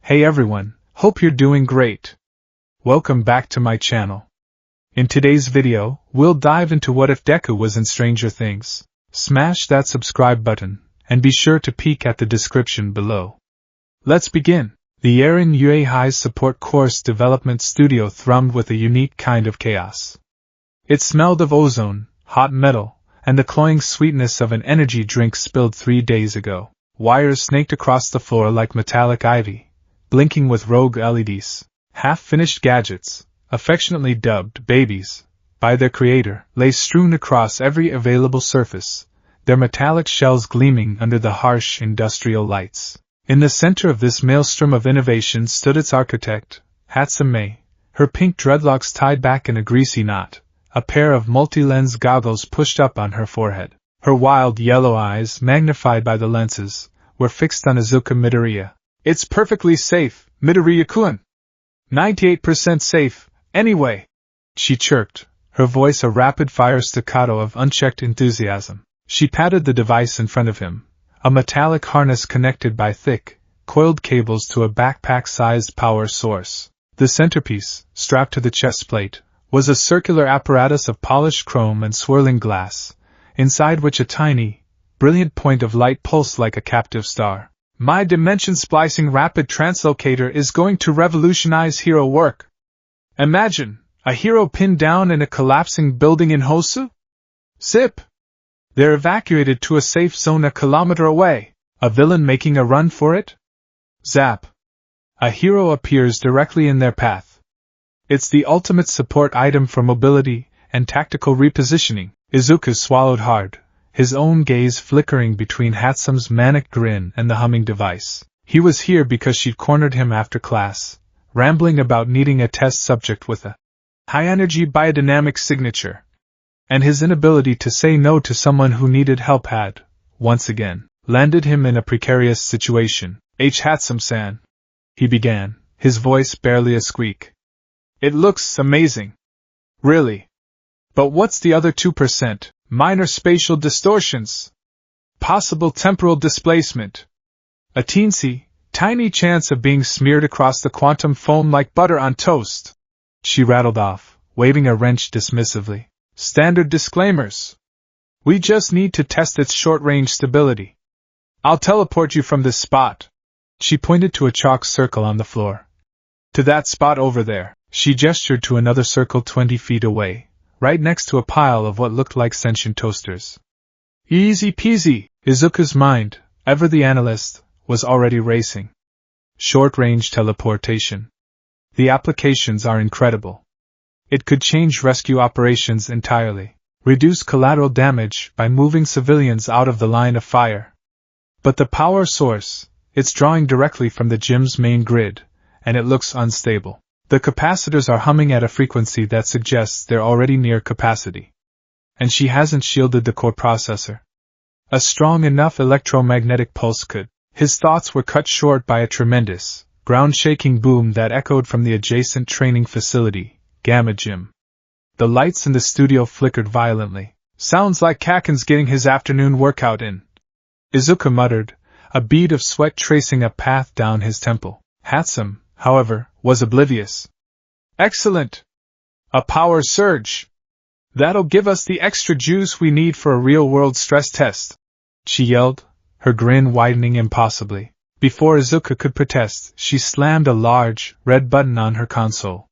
Hey everyone, hope you're doing great. Welcome back to my channel. In today's video, we'll dive into what if Deku was in Stranger Things. Smash that subscribe button, and be sure to peek at the description below. Let's begin. The Eren Yuehai's support course development studio thrummed with a unique kind of chaos. It smelled of ozone, hot metal, and the cloying sweetness of an energy drink spilled 3 days ago. Wires snaked across the floor like metallic ivy, blinking with rogue LEDs. Half-finished gadgets, affectionately dubbed babies, by their creator, lay strewn across every available surface, their metallic shells gleaming under the harsh industrial lights. In the center of this maelstrom of innovation stood its architect, Hatsume, her pink dreadlocks tied back in a greasy knot, a pair of multi-lens goggles pushed up on her forehead. Her wild yellow eyes, magnified by the lenses, were fixed on Izuku Midoriya. "It's perfectly safe, Midoriya-kun. 98% safe, anyway," she chirped, her voice a rapid-fire staccato of unchecked enthusiasm. She patted the device in front of him, a metallic harness connected by thick, coiled cables to a backpack-sized power source. The centerpiece, strapped to the chest plate, was a circular apparatus of polished chrome and swirling glass, inside which a tiny, brilliant point of light pulsed like a captive star. "My dimension-splicing rapid translocator is going to revolutionize hero work. Imagine, a hero pinned down in a collapsing building in Hosu? Zip! They're evacuated to a safe zone a kilometer away. A villain making a run for it? Zap! A hero appears directly in their path. It's the ultimate support item for mobility and tactical repositioning." Izuku swallowed hard, his own gaze flickering between Hatsume's manic grin and the humming device. He was here because she'd cornered him after class, rambling about needing a test subject with a high-energy biodynamic signature. And his inability to say no to someone who needed help had, once again, landed him in a precarious situation. "Hatsume-san," he began, his voice barely a squeak. "It looks amazing. Really. But what's the other 2%? Minor spatial distortions. Possible temporal displacement. A teensy, tiny chance of being smeared across the quantum foam like butter on toast," she rattled off, waving a wrench dismissively. "Standard disclaimers. We just need to test its short-range stability. I'll teleport you from this spot." She pointed to a chalk circle on the floor. "To that spot over there." She gestured to another circle 20 feet away, right next to a pile of what looked like sentient toasters. Easy peasy. Izuku's mind, ever the analyst, was already racing. Short-range teleportation. The applications are incredible. It could change rescue operations entirely, reduce collateral damage by moving civilians out of the line of fire. But the power source, it's drawing directly from the gym's main grid, and it looks unstable. The capacitors are humming at a frequency that suggests they're already near capacity. And she hasn't shielded the core processor. A strong enough electromagnetic pulse could. His thoughts were cut short by a tremendous, ground-shaking boom that echoed from the adjacent training facility, Gamma Gym. The lights in the studio flickered violently. "Sounds like Kaken's getting his afternoon workout in," Izuku muttered, a bead of sweat tracing a path down his temple. Hatsume, however, was oblivious. "Excellent! A power surge! That'll give us the extra juice we need for a real-world stress test," she yelled, her grin widening impossibly. Before Izuku could protest, she slammed a large, red button on her console.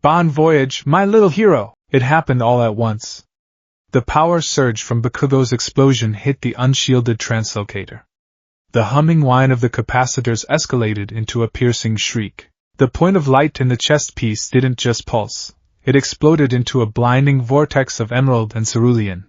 "Bon voyage, my little hero!" It happened all at once. The power surge from Bakugo's explosion hit the unshielded translocator. The humming whine of the capacitors escalated into a piercing shriek. The point of light in the chest piece didn't just pulse, it exploded into a blinding vortex of emerald and cerulean.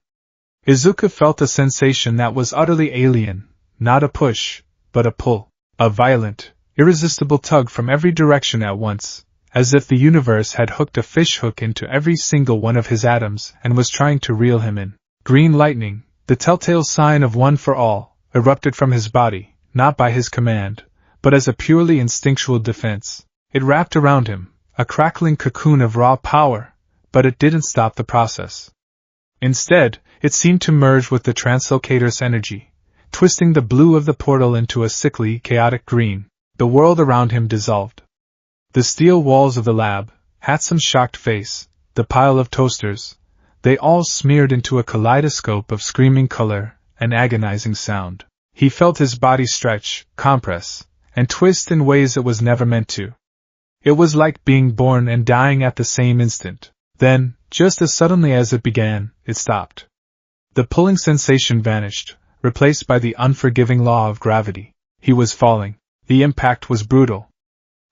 Izuku felt a sensation that was utterly alien, not a push, but a pull. A violent, irresistible tug from every direction at once, as if the universe had hooked a fishhook into every single one of his atoms and was trying to reel him in. Green lightning, the telltale sign of one for all, erupted from his body, not by his command, but as a purely instinctual defense. It wrapped around him, a crackling cocoon of raw power, but it didn't stop the process. Instead, it seemed to merge with the translocator's energy, twisting the blue of the portal into a sickly, chaotic green. The world around him dissolved. The steel walls of the lab, Hatsum's shocked face, the pile of toasters, they all smeared into a kaleidoscope of screaming color and agonizing sound. He felt his body stretch, compress, and twist in ways it was never meant to. It was like being born and dying at the same instant. Then, just as suddenly as it began, it stopped. The pulling sensation vanished, replaced by the unforgiving law of gravity. He was falling. The impact was brutal.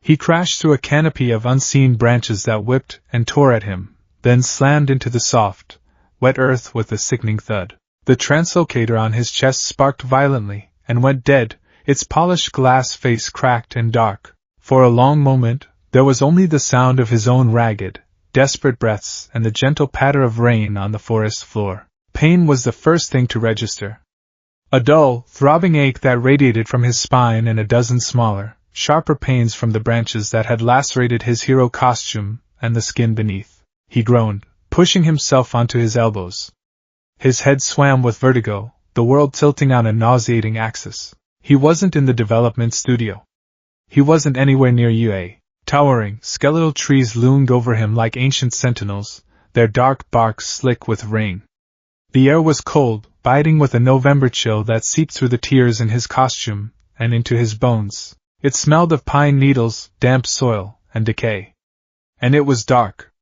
He crashed through a canopy of unseen branches that whipped and tore at him, then slammed into the soft, wet earth with a sickening thud. The translocator on his chest sparked violently and went dead, its polished glass face cracked and dark. For a long moment, there was only the sound of his own ragged, desperate breaths and the gentle patter of rain on the forest floor. Pain was the first thing to register. A dull, throbbing ache that radiated from his spine and a dozen smaller, sharper pains from the branches that had lacerated his hero costume and the skin beneath. He groaned, pushing himself onto his elbows. His head swam with vertigo, the world tilting on a nauseating axis. He wasn't in the development studio. He wasn't anywhere near UA. Towering, skeletal trees loomed over him like ancient sentinels, their dark bark slick with rain. The air was cold, biting with a November chill that seeped through the tears in his costume and into his bones. It smelled of pine needles, damp soil, and decay. And it was dark.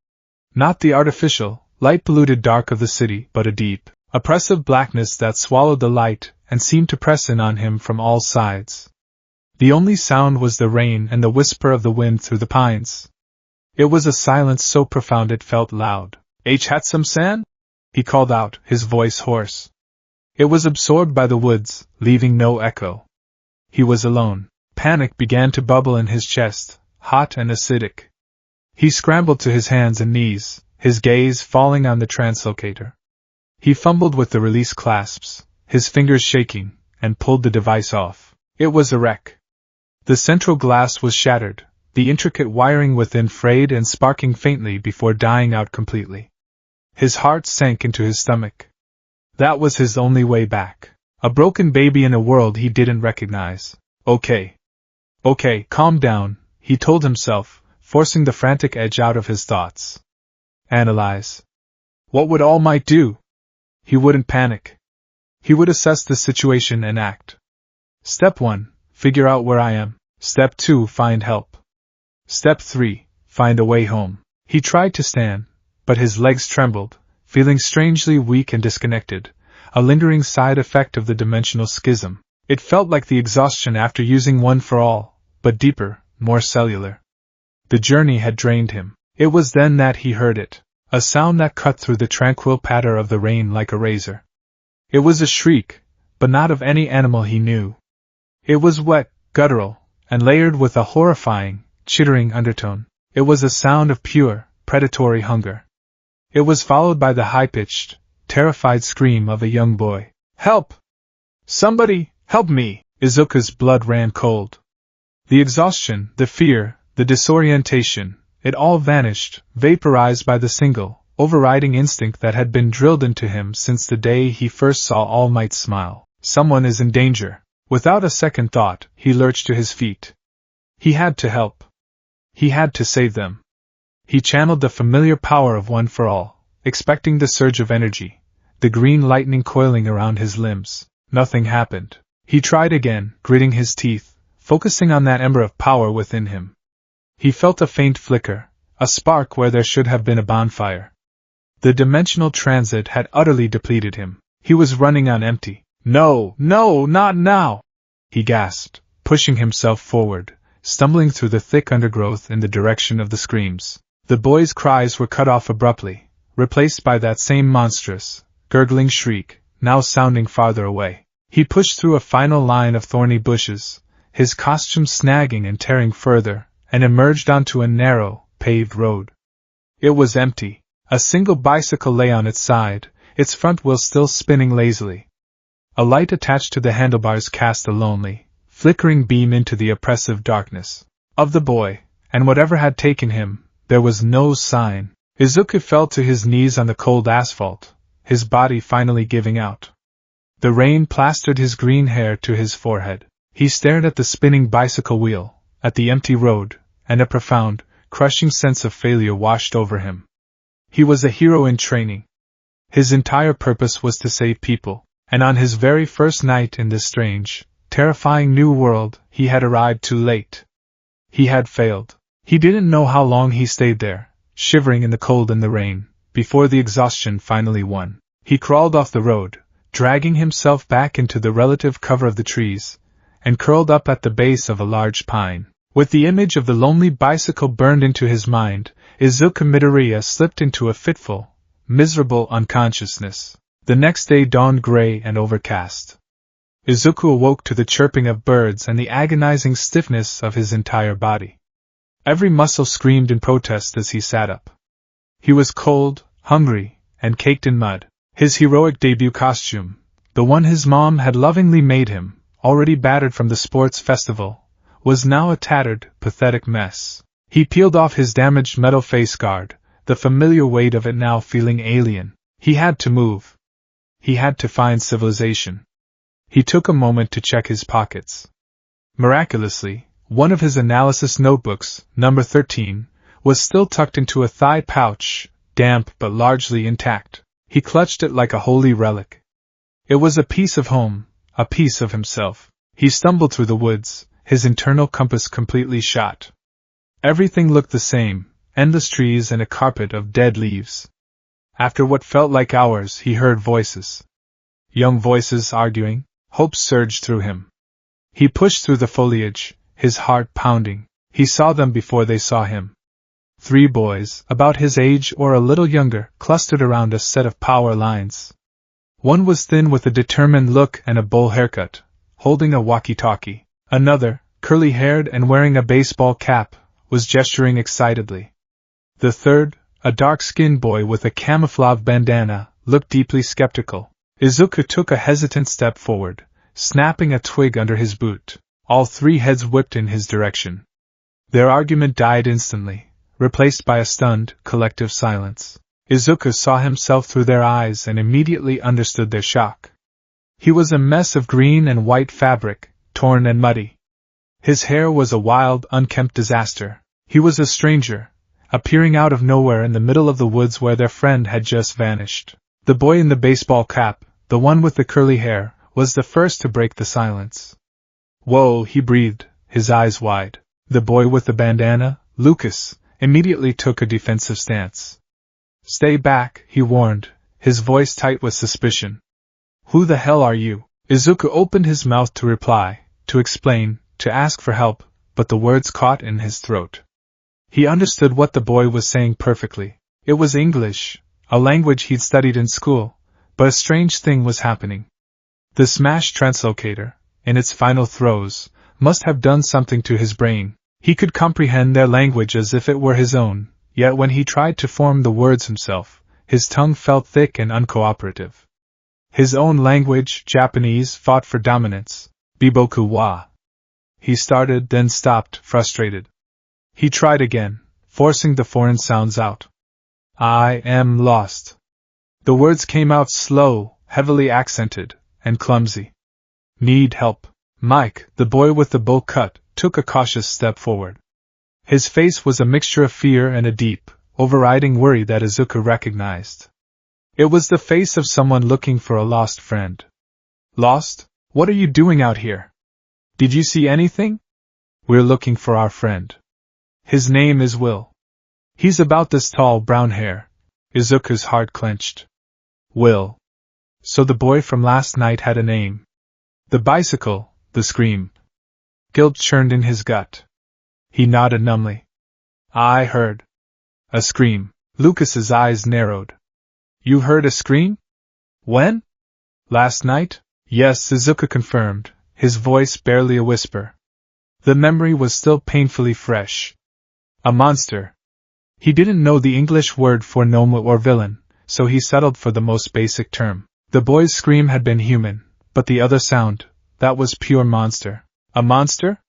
Not the artificial, light-polluted dark of the city, but a deep, oppressive blackness that swallowed the light and seemed to press in on him from all sides. The only sound was the rain and the whisper of the wind through the pines. It was a silence so profound it felt loud. Hatsum-san? He called out, his voice hoarse. It was absorbed by the woods, leaving no echo. He was alone. Panic began to bubble in his chest, hot and acidic. He scrambled to his hands and knees, his gaze falling on the translocator. He fumbled with the release clasps, his fingers shaking, and pulled the device off. It was a wreck. The central glass was shattered, the intricate wiring within frayed and sparking faintly before dying out completely. His heart sank into his stomach. That was his only way back. A broken baby in a world he didn't recognize. Okay, calm down, he told himself, forcing the frantic edge out of his thoughts. Analyze. What would All Might do? He wouldn't panic. He would assess the situation and act. Step 1. Figure out where I am. Step 2. Find help. Step 3. Find a way home. He tried to stand, but his legs trembled, feeling strangely weak and disconnected, a lingering side effect of the dimensional schism. It felt like the exhaustion after using One for All, but deeper, more cellular. The journey had drained him. It was then that he heard it, a sound that cut through the tranquil patter of the rain like a razor. It was a shriek, but not of any animal he knew. It was wet, guttural, and layered with a horrifying, chittering undertone. It was a sound of pure, predatory hunger. It was followed by the high-pitched, terrified scream of a young boy. Help! Somebody, help me! Izuku's blood ran cold. The exhaustion, the fear, the disorientation, it all vanished, vaporized by the single, overriding instinct that had been drilled into him since the day he first saw All Might smile. Someone is in danger. Without a second thought, he lurched to his feet. He had to help. He had to save them. He channeled the familiar power of One for All, expecting the surge of energy, the green lightning coiling around his limbs. Nothing happened. He tried again, gritting his teeth, focusing on that ember of power within him. He felt a faint flicker, a spark where there should have been a bonfire. The dimensional transit had utterly depleted him. He was running on empty. No, not now! He gasped, pushing himself forward, stumbling through the thick undergrowth in the direction of the screams. The boy's cries were cut off abruptly, replaced by that same monstrous, gurgling shriek, now sounding farther away. He pushed through a final line of thorny bushes, his costume snagging and tearing further, and emerged onto a narrow, paved road. It was empty. A single bicycle lay on its side, its front wheel still spinning lazily. A light attached to the handlebars cast a lonely, flickering beam into the oppressive darkness. Of the boy, and whatever had taken him, there was no sign. Izuku fell to his knees on the cold asphalt, his body finally giving out. The rain plastered his green hair to his forehead. He stared at the spinning bicycle wheel, at the empty road, and a profound, crushing sense of failure washed over him. He was a hero in training. His entire purpose was to save people, and on his very first night in this strange, terrifying new world, he had arrived too late. He had failed. He didn't know how long he stayed there, shivering in the cold and the rain, before the exhaustion finally won. He crawled off the road, dragging himself back into the relative cover of the trees, and curled up at the base of a large pine. With the image of the lonely bicycle burned into his mind, Izuku Midoriya slipped into a fitful, miserable unconsciousness. The next day dawned gray and overcast. Izuku awoke to the chirping of birds and the agonizing stiffness of his entire body. Every muscle screamed in protest as he sat up. He was cold, hungry, and caked in mud. His heroic debut costume, the one his mom had lovingly made him, already battered from the sports festival, was now a tattered, pathetic mess. He peeled off his damaged metal face guard, the familiar weight of it now feeling alien. He had to move. He had to find civilization. He took a moment to check his pockets. Miraculously, one of his analysis notebooks, number 13, was still tucked into a thigh pouch, damp but largely intact. He clutched it like a holy relic. It was a piece of home, a piece of himself. He stumbled through the woods, his internal compass completely shot. Everything looked the same, endless trees and a carpet of dead leaves. After what felt like hours, he heard voices. Young voices arguing. Hope surged through him. He pushed through the foliage, his heart pounding. He saw them before they saw him. 3 boys, about his age or a little younger, clustered around a set of power lines. One was thin with a determined look and a bowl haircut, holding a walkie-talkie. Another, curly-haired and wearing a baseball cap, was gesturing excitedly. The third, a dark-skinned boy with a camouflage bandana, looked deeply skeptical. Izuku took a hesitant step forward, snapping a twig under his boot. All 3 heads whipped in his direction. Their argument died instantly, replaced by a stunned, collective silence. Izuku saw himself through their eyes and immediately understood their shock. He was a mess of green and white fabric, torn and muddy. His hair was a wild, unkempt disaster. He was a stranger, appearing out of nowhere in the middle of the woods where their friend had just vanished. The boy in the baseball cap, the one with the curly hair, was the first to break the silence. "Whoa," he breathed, his eyes wide. The boy with the bandana, Lucas, immediately took a defensive stance. "Stay back," he warned, his voice tight with suspicion. "Who the hell are you?" Izuku opened his mouth to reply, to explain, to ask for help, but the words caught in his throat. He understood what the boy was saying perfectly. It was English, a language he'd studied in school, but a strange thing was happening. The smashed translocator, in its final throes, must have done something to his brain. He could comprehend their language as if it were his own, yet when he tried to form the words himself, his tongue felt thick and uncooperative. His own language, Japanese, fought for dominance. Biboku wa. He started, then stopped, frustrated. He tried again, forcing the foreign sounds out. "I am lost." The words came out slow, heavily accented, and clumsy. "Need help." Mike, the boy with the bowl cut, took a cautious step forward. His face was a mixture of fear and a deep, overriding worry that Izuku recognized. It was the face of someone looking for a lost friend. "Lost? What are you doing out here? Did you see anything?" "We're looking for our friend. His name is Will. He's about this tall, brown hair." Izuku's heart clenched. Will. So the boy from last night had a name. The bicycle, the scream. Guilt churned in his gut. He nodded numbly. "I heard a scream." Lucas's eyes narrowed. "You heard a scream? When? Last night?" "Yes," Izuku confirmed, his voice barely a whisper. The memory was still painfully fresh. A monster. He didn't know the English word for gnome or villain, so he settled for the most basic term. The boy's scream had been human, but the other sound, that was pure monster. "A monster?"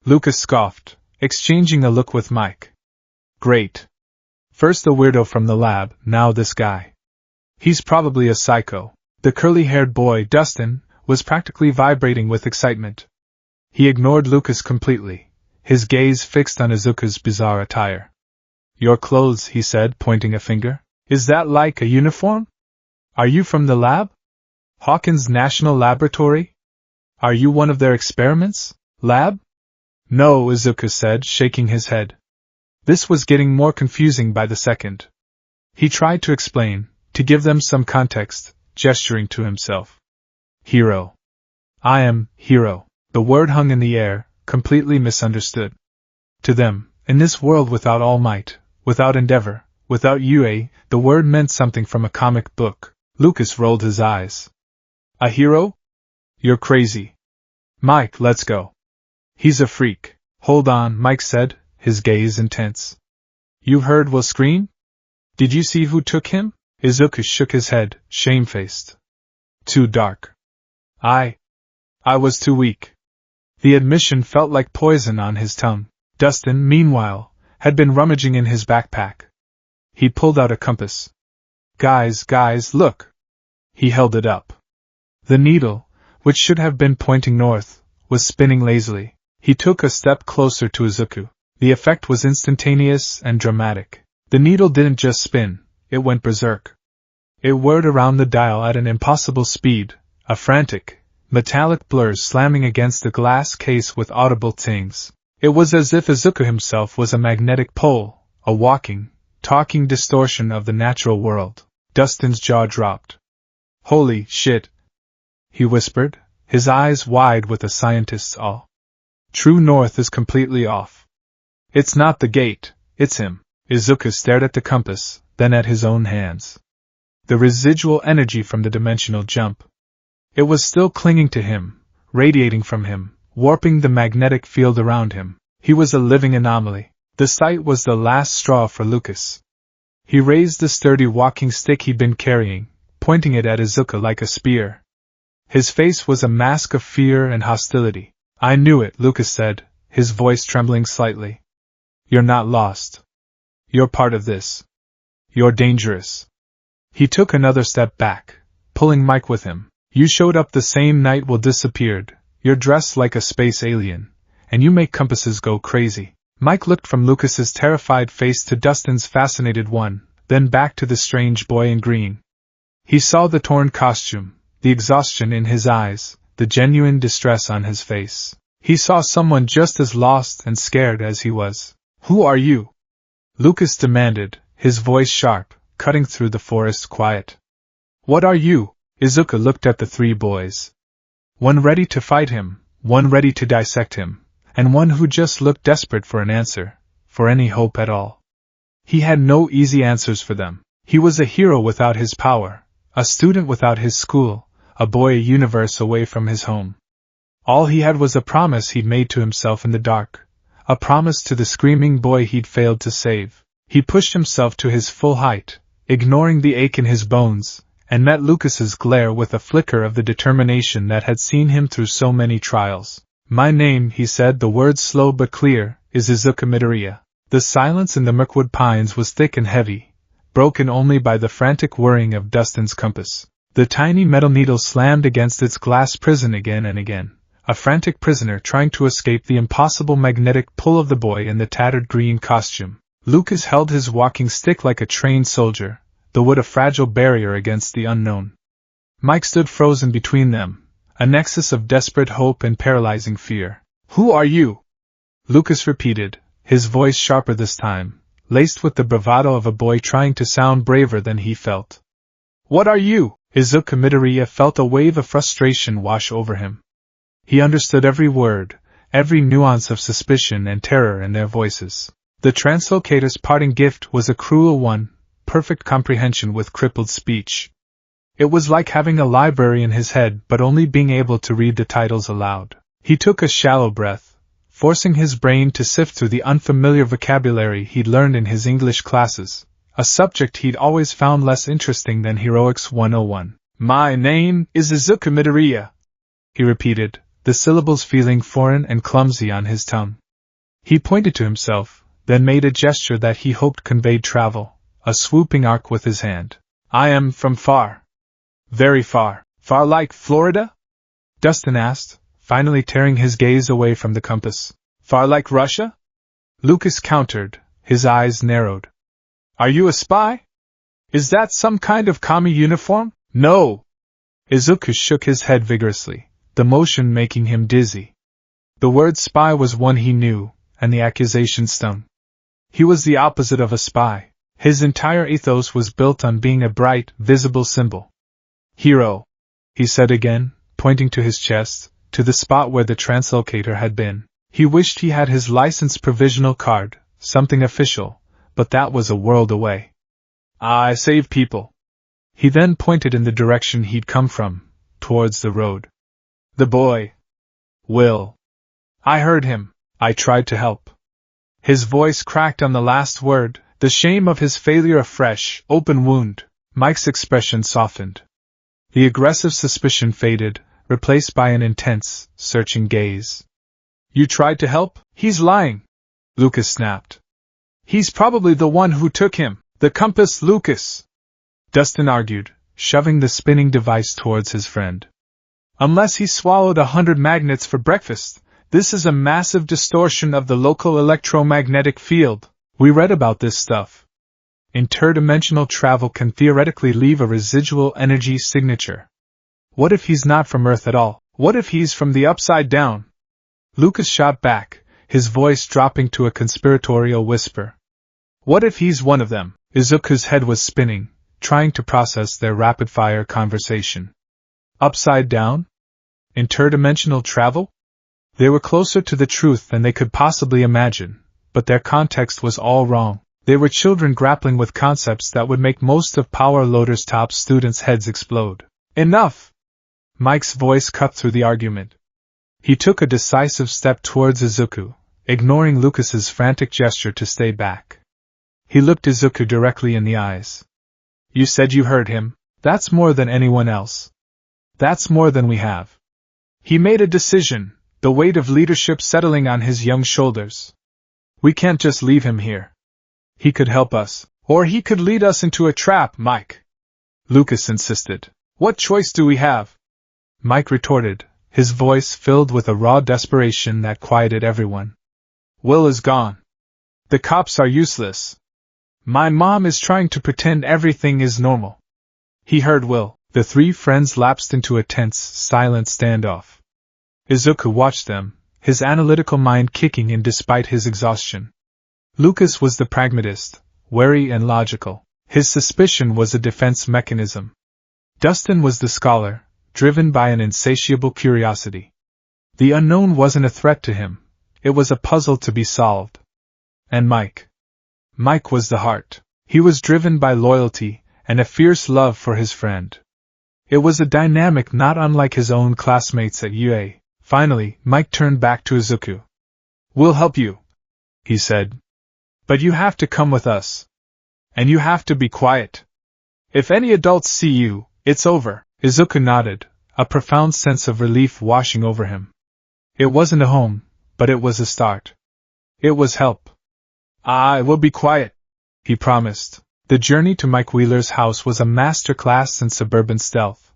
Lucas scoffed, exchanging a look with Mike. "Great. First the weirdo from the lab, now this guy. He's probably a psycho." The curly-haired boy, Dustin, was practically vibrating with excitement. He ignored Lucas completely, his gaze fixed on Izuku's bizarre attire. Your clothes, he said, pointing a finger. Is that like a uniform? Are you from the lab? Hawkins National Laboratory? Are you one of their experiments? Lab? No, Izuku said, shaking his head. This was getting more confusing by the second. He tried to explain, to give them some context, gesturing to himself. Hero. I am, hero. The word hung in the air, completely misunderstood. To them, in this world without all might, without endeavor, without UA, the word meant something from a comic book. Lucas rolled his eyes. A hero? You're crazy. Mike, let's go. He's a freak. Hold on, Mike said, his gaze intense. You heard Will scream? Did you see who took him? Izuku shook his head, shamefaced. Too dark. I was too weak. The admission felt like poison on his tongue. Dustin, meanwhile, had been rummaging in his backpack. He pulled out a compass. Guys, look. He held it up. The needle, which should have been pointing north, was spinning lazily. He took a step closer to Izuku. The effect was instantaneous and dramatic. The needle didn't just spin, it went berserk. It whirred around the dial at an impossible speed, a frantic, metallic blur slamming against the glass case with audible tings. It was as if Izuku himself was a magnetic pole, a walking, talking distortion of the natural world. Dustin's jaw dropped. Holy shit, he whispered, his eyes wide with a scientist's awe. True north is completely off. It's not the gate, it's him. Izuku stared at the compass, then at his own hands. The residual energy from the dimensional jump. It was still clinging to him, radiating from him, warping the magnetic field around him. He was a living anomaly. The sight was the last straw for Lucas. He raised the sturdy walking stick he'd been carrying, pointing it at Izuku like a spear. His face was a mask of fear and hostility. I knew it, Lucas said, his voice trembling slightly. You're not lost. You're part of this. You're dangerous. He took another step back, pulling Mike with him. You showed up the same night Will disappeared. You're dressed like a space alien, and you make compasses go crazy. Mike looked from Lucas's terrified face to Dustin's fascinated one, then back to the strange boy in green. He saw the torn costume, the exhaustion in his eyes, the genuine distress on his face. He saw someone just as lost and scared as he was. Who are you? Lucas demanded, his voice sharp, cutting through the forest quiet. What are you? Izuku looked at the three boys. One ready to fight him, one ready to dissect him, and one who just looked desperate for an answer, for any hope at all. He had no easy answers for them. He was a hero without his power, a student without his school, a boy a universe away from his home. All he had was a promise he'd made to himself in the dark, a promise to the screaming boy he'd failed to save. He pushed himself to his full height, ignoring the ache in his bones, and met Lucas's glare with a flicker of the determination that had seen him through so many trials. My name, he said, the words slow but clear, is Izuku Midoriya. The silence in the Mirkwood pines was thick and heavy, broken only by the frantic whirring of Dustin's compass. The tiny metal needle slammed against its glass prison again and again, a frantic prisoner trying to escape the impossible magnetic pull of the boy in the tattered green costume. Lucas held his walking stick like a trained soldier, the wood a fragile barrier against the unknown. Mike stood frozen between them, a nexus of desperate hope and paralyzing fear. Who are you? Lucas repeated, his voice sharper this time, laced with the bravado of a boy trying to sound braver than he felt. What are you? Izuku Midoriya felt a wave of frustration wash over him. He understood every word, every nuance of suspicion and terror in their voices. The translocator's parting gift was a cruel one, perfect comprehension with crippled speech. It was like having a library in his head but only being able to read the titles aloud. He took a shallow breath, forcing his brain to sift through the unfamiliar vocabulary he'd learned in his English classes, a subject he'd always found less interesting than Heroics 101. My name is Izuku Midoriya, he repeated, the syllables feeling foreign and clumsy on his tongue. He pointed to himself, then made a gesture that he hoped conveyed travel, a swooping arc with his hand. I am from far. Very far. Far like Florida? Dustin asked, finally tearing his gaze away from the compass. Far like Russia? Lucas countered, his eyes narrowed. Are you a spy? Is that some kind of commie uniform? No! Izuku shook his head vigorously, the motion making him dizzy. The word spy was one he knew, and the accusation stung. He was the opposite of a spy. His entire ethos was built on being a bright, visible symbol. Hero, he said again, pointing to his chest, to the spot where the translocator had been. He wished he had his license provisional card, something official, but that was a world away. I save people. He then pointed in the direction he'd come from, towards the road. The boy. Will. I heard him. I tried to help. His voice cracked on the last word, the shame of his failure a fresh, open wound. Mike's expression softened. The aggressive suspicion faded, replaced by an intense, searching gaze. You tried to help? He's lying, Lucas snapped. He's probably the one who took him. The compass, Lucas, Dustin argued, shoving the spinning device towards his friend. Unless he swallowed 100 magnets for breakfast, this is a massive distortion of the local electromagnetic field. We read about this stuff. Interdimensional travel can theoretically leave a residual energy signature. What if he's not from Earth at all? What if he's from the upside down? Lucas shot back, his voice dropping to a conspiratorial whisper. What if he's one of them? Izuku's head was spinning, trying to process their rapid-fire conversation. Upside down? Interdimensional travel? They were closer to the truth than they could possibly imagine, but their context was all wrong. They were children grappling with concepts that would make most of Power Loader's top students' heads explode. Enough! Mike's voice cut through the argument. He took a decisive step towards Izuku, ignoring Lucas's frantic gesture to stay back. He looked Izuku directly in the eyes. You said you heard him. That's more than anyone else. That's more than we have. He made a decision, the weight of leadership settling on his young shoulders. We can't just leave him here. He could help us, or he could lead us into a trap, Mike. Lucas insisted. What choice do we have? Mike retorted, his voice filled with a raw desperation that quieted everyone. Will is gone. The cops are useless. My mom is trying to pretend everything is normal. He heard Will. The three friends lapsed into a tense, silent standoff. Izuku watched them, his analytical mind kicking in despite his exhaustion. Lucas was the pragmatist, wary and logical. His suspicion was a defense mechanism. Dustin was the scholar, driven by an insatiable curiosity. The unknown wasn't a threat to him. It was a puzzle to be solved. And Mike. Mike was the heart. He was driven by loyalty and a fierce love for his friend. It was a dynamic not unlike his own classmates at UA. Finally, Mike turned back to Izuku. We'll help you, he said. But you have to come with us. And you have to be quiet. If any adults see you, it's over. Izuku nodded, a profound sense of relief washing over him. It wasn't a home, but it was a start. It was help. I will be quiet, he promised. The journey to Mike Wheeler's house was a masterclass in suburban stealth.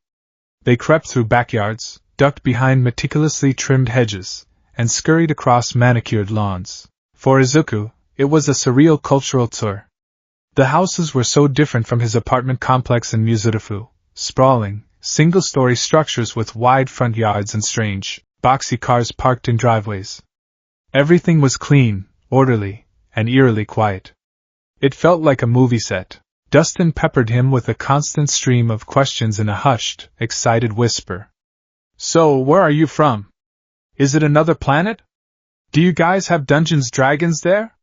They crept through backyards, ducked behind meticulously trimmed hedges, and scurried across manicured lawns. For Izuku, it was a surreal cultural tour. The houses were so different from his apartment complex in Muzurifu, sprawling, single-story structures with wide front yards and strange, boxy cars parked in driveways. Everything was clean, orderly, and eerily quiet. It felt like a movie set. Dustin peppered him with a constant stream of questions in a hushed, excited whisper. So, where are you from? Is it another planet? Do you guys have Dungeons & Dragons there?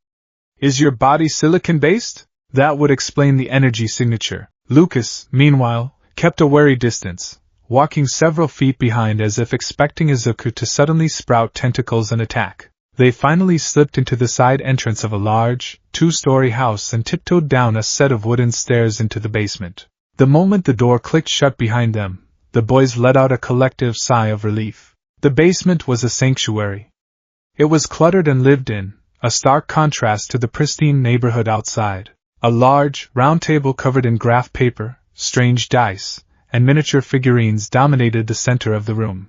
Is your body silicon-based? That would explain the energy signature. Lucas, meanwhile, kept a wary distance, walking several feet behind as if expecting Izuku to suddenly sprout tentacles and attack. They finally slipped into the side entrance of a large, two-story house and tiptoed down a set of wooden stairs into the basement. The moment the door clicked shut behind them, the boys let out a collective sigh of relief. The basement was a sanctuary. It was cluttered and lived in, a stark contrast to the pristine neighborhood outside. A large, round table covered in graph paper, strange dice, and miniature figurines dominated the center of the room.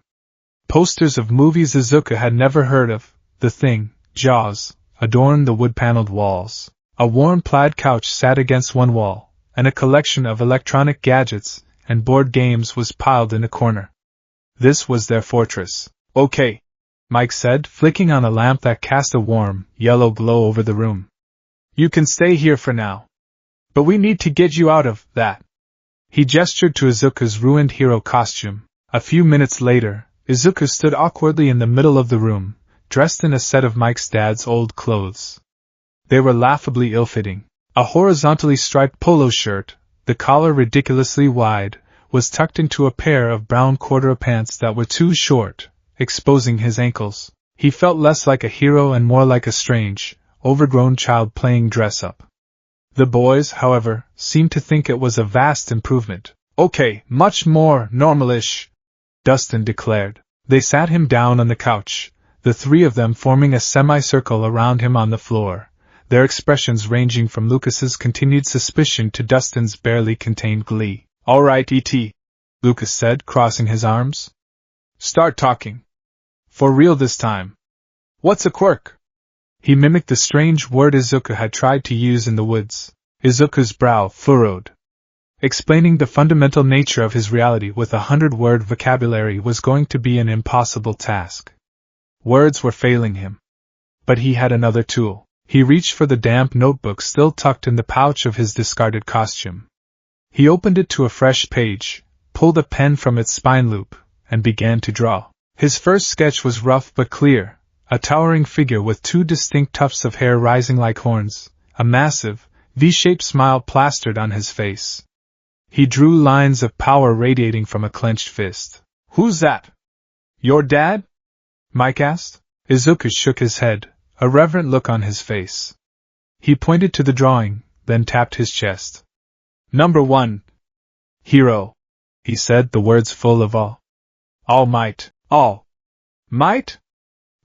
Posters of movies Izuku had never heard of, The Thing, Jaws, adorned the wood-paneled walls. A worn plaid couch sat against one wall, and a collection of electronic gadgets and board games was piled in a corner. This was their fortress. Okay, Mike said, flicking on a lamp that cast a warm, yellow glow over the room. You can stay here for now. But we need to get you out of that. He gestured to Izuku's ruined hero costume. A few minutes later, Izuku stood awkwardly in the middle of the room, dressed in a set of Mike's dad's old clothes. They were laughably ill-fitting. A horizontally striped polo shirt, the collar ridiculously wide, was tucked into a pair of brown corduroy pants that were too short, exposing his ankles. He felt less like a hero and more like a strange, overgrown child playing dress-up. The boys, however, seemed to think it was a vast improvement. Okay, much more normalish, Dustin declared. They sat him down on the couch, the three of them forming a semicircle around him on the floor, their expressions ranging from Lucas's continued suspicion to Dustin's barely contained glee. All right, E.T., Lucas said, crossing his arms. Start talking. For real this time. What's a quirk? He mimicked the strange word Izuku had tried to use in the woods. Izuku's brow furrowed. Explaining the fundamental nature of his reality with a 100-word vocabulary was going to be an impossible task. Words were failing him. But he had another tool. He reached for the damp notebook still tucked in the pouch of his discarded costume. He opened it to a fresh page, pulled a pen from its spine loop, and began to draw. His first sketch was rough but clear, a towering figure with two distinct tufts of hair rising like horns, a massive, V-shaped smile plastered on his face. He drew lines of power radiating from a clenched fist. Who's that? Your dad? Mike asked. Izuku shook his head, a reverent look on his face. He pointed to the drawing, then tapped his chest. Number 1. Hero, he said, the words full of awe. All might. All might?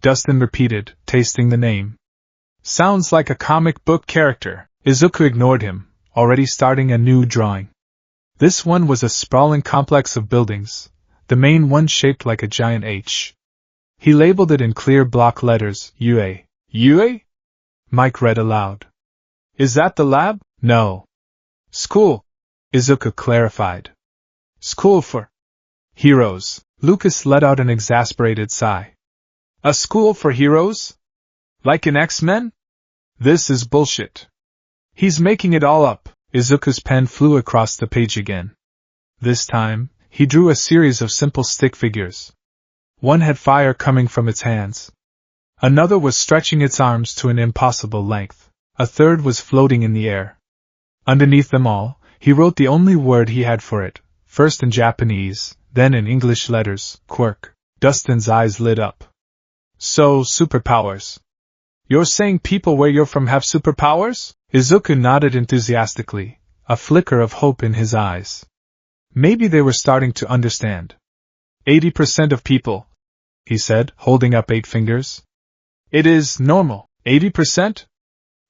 Dustin repeated, tasting the name. Sounds like a comic book character. Izuku ignored him, already starting a new drawing. This one was a sprawling complex of buildings, the main one shaped like a giant H. He labeled it in clear block letters, UA. UA? Mike read aloud. Is that the lab? No. School, Izuku clarified. School for heroes. Lucas let out an exasperated sigh. A school for heroes? Like in X-Men? This is bullshit. He's making it all up. Izuku's pen flew across the page again. This time, he drew a series of simple stick figures. One had fire coming from its hands. Another was stretching its arms to an impossible length. A third was floating in the air. Underneath them all, he wrote the only word he had for it, first in Japanese, then in English letters, quirk. Dustin's eyes lit up. So, superpowers. You're saying people where you're from have superpowers? Izuku nodded enthusiastically, a flicker of hope in his eyes. Maybe they were starting to understand. 80% of people, he said, holding up 8 fingers. It is normal. 80%?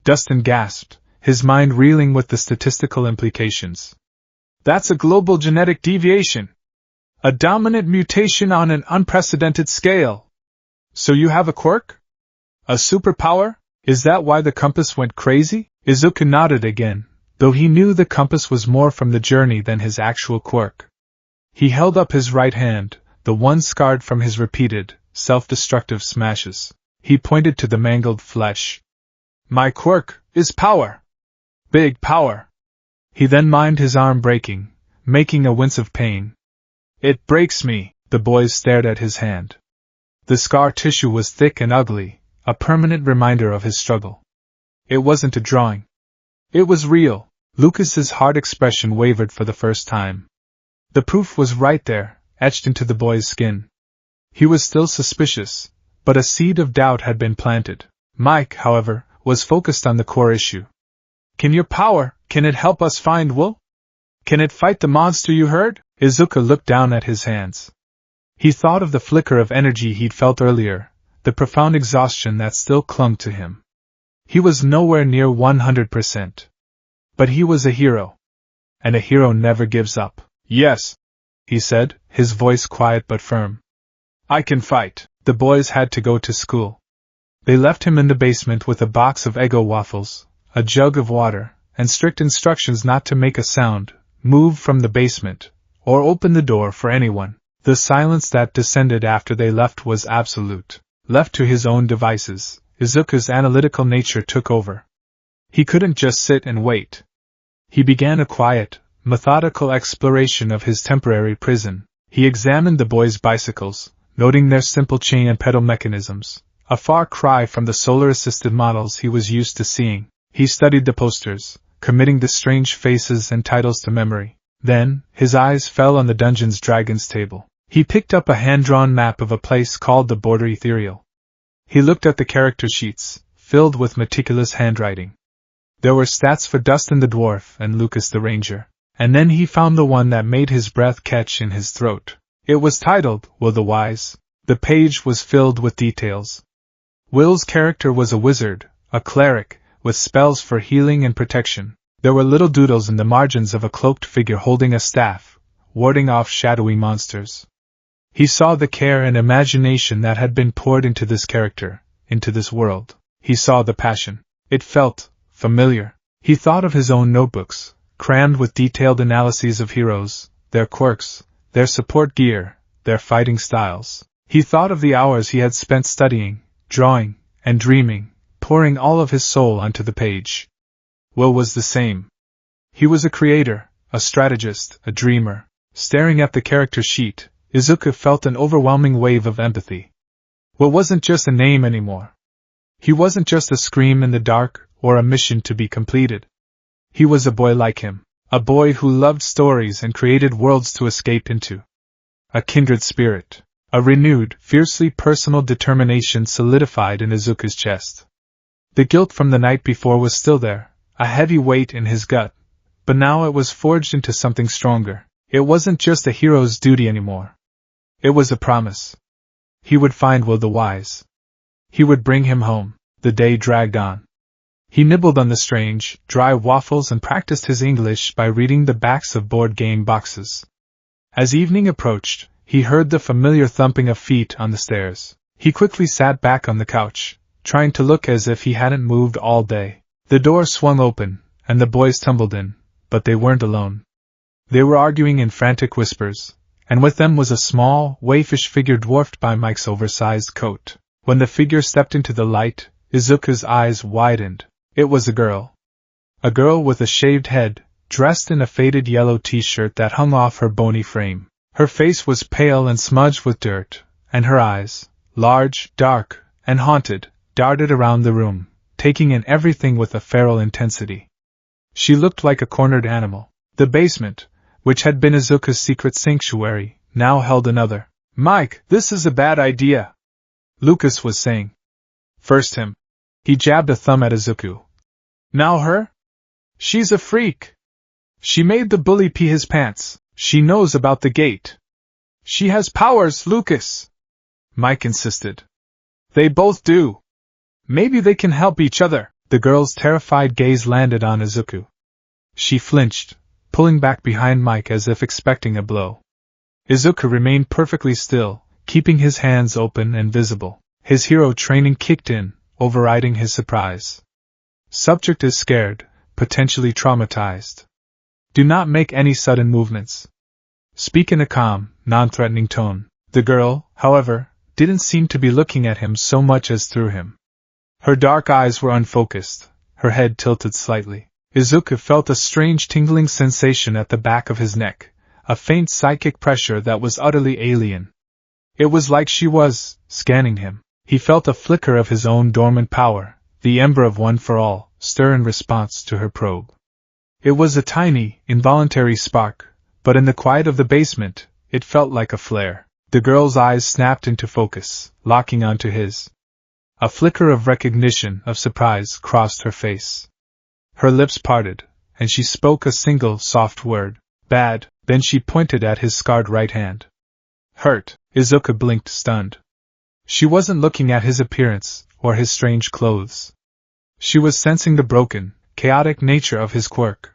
Dustin gasped, his mind reeling with the statistical implications. That's a global genetic deviation. A dominant mutation on an unprecedented scale. So you have a quirk? A superpower? Is that why the compass went crazy? Izuku nodded again, though he knew the compass was more from the journey than his actual quirk. He held up his right hand, the one scarred from his repeated, self-destructive smashes. He pointed to the mangled flesh. My quirk is power. Big power. He then mimed his arm breaking, making a wince of pain. It breaks me. The boys stared at his hand. The scar tissue was thick and ugly, a permanent reminder of his struggle. It wasn't a drawing. It was real. Lucas's hard expression wavered for the first time. The proof was right there, etched into the boy's skin. He was still suspicious, but a seed of doubt had been planted. Mike, however, was focused on the core issue. Can it help us find wool? Can it fight the monster you heard? Izuku looked down at his hands. He thought of the flicker of energy he'd felt earlier, the profound exhaustion that still clung to him. He was nowhere near 100%. But he was a hero. And a hero never gives up. Yes, he said, his voice quiet but firm. I can fight. The boys had to go to school. They left him in the basement with a box of Eggo waffles, a jug of water, and strict instructions not to make a sound, move from the basement, or open the door for anyone. The silence that descended after they left was absolute. Left to his own devices, Izuku's analytical nature took over. He couldn't just sit and wait. He began a quiet, methodical exploration of his temporary prison. He examined the boys' bicycles, noting their simple chain and pedal mechanisms, a far cry from the solar-assisted models he was used to seeing. He studied the posters, committing the strange faces and titles to memory. Then, his eyes fell on the Dungeons & Dragons table. He picked up a hand-drawn map of a place called the Border Ethereal. He looked at the character sheets, filled with meticulous handwriting. There were stats for Dustin the Dwarf and Lucas the Ranger. And then he found the one that made his breath catch in his throat. It was titled, Will the Wise. The page was filled with details. Will's character was a wizard, a cleric, with spells for healing and protection. There were little doodles in the margins of a cloaked figure holding a staff, warding off shadowy monsters. He saw the care and imagination that had been poured into this character, into this world. He saw the passion. It felt familiar. He thought of his own notebooks, crammed with detailed analyses of heroes, their quirks, their support gear, their fighting styles. He thought of the hours he had spent studying, drawing, and dreaming, pouring all of his soul onto the page. Will was the same. He was a creator, a strategist, a dreamer. Staring at the character sheet, Izuku felt an overwhelming wave of empathy. Will wasn't just a name anymore. He wasn't just a scream in the dark or a mission to be completed. He was a boy like him, a boy who loved stories and created worlds to escape into. A kindred spirit, a renewed, fiercely personal determination solidified in Izuku's chest. The guilt from the night before was still there, a heavy weight in his gut, but now it was forged into something stronger. It wasn't just a hero's duty anymore. It was a promise. He would find Will the Wise. He would bring him home. The day dragged on. He nibbled on the strange, dry waffles and practiced his English by reading the backs of board game boxes. As evening approached, he heard the familiar thumping of feet on the stairs. He quickly sat back on the couch, trying to look as if he hadn't moved all day. The door swung open, and the boys tumbled in, but they weren't alone. They were arguing in frantic whispers, and with them was a small, waifish figure dwarfed by Mike's oversized coat. When the figure stepped into the light, Izuku's eyes widened. It was a girl. A girl with a shaved head, dressed in a faded yellow t-shirt that hung off her bony frame. Her face was pale and smudged with dirt, and her eyes, large, dark, and haunted, darted around the room, taking in everything with a feral intensity. She looked like a cornered animal. The basement, which had been Izuku's secret sanctuary, now held another. Mike, this is a bad idea, Lucas was saying. First him. He jabbed a thumb at Izuku. Now her? She's a freak. She made the bully pee his pants. She knows about the gate. She has powers, Lucas, Mike insisted. They both do. Maybe they can help each other. The girl's terrified gaze landed on Izuku. She flinched, pulling back behind Mike as if expecting a blow. Izuku remained perfectly still, keeping his hands open and visible. His hero training kicked in, overriding his surprise. Subject is scared, potentially traumatized. Do not make any sudden movements. Speak in a calm, non-threatening tone. The girl, however, didn't seem to be looking at him so much as through him. Her dark eyes were unfocused, her head tilted slightly. Izuku felt a strange tingling sensation at the back of his neck, a faint psychic pressure that was utterly alien. It was like she was scanning him. He felt a flicker of his own dormant power, the ember of one for all, stir in response to her probe. It was a tiny, involuntary spark, but in the quiet of the basement, it felt like a flare. The girl's eyes snapped into focus, locking onto his. A flicker of recognition, of surprise, crossed her face. Her lips parted, and she spoke a single, soft word. Bad. Then she pointed at his scarred right hand. Hurt. Izuku blinked, stunned. She wasn't looking at his appearance, or his strange clothes. She was sensing the broken, chaotic nature of his quirk.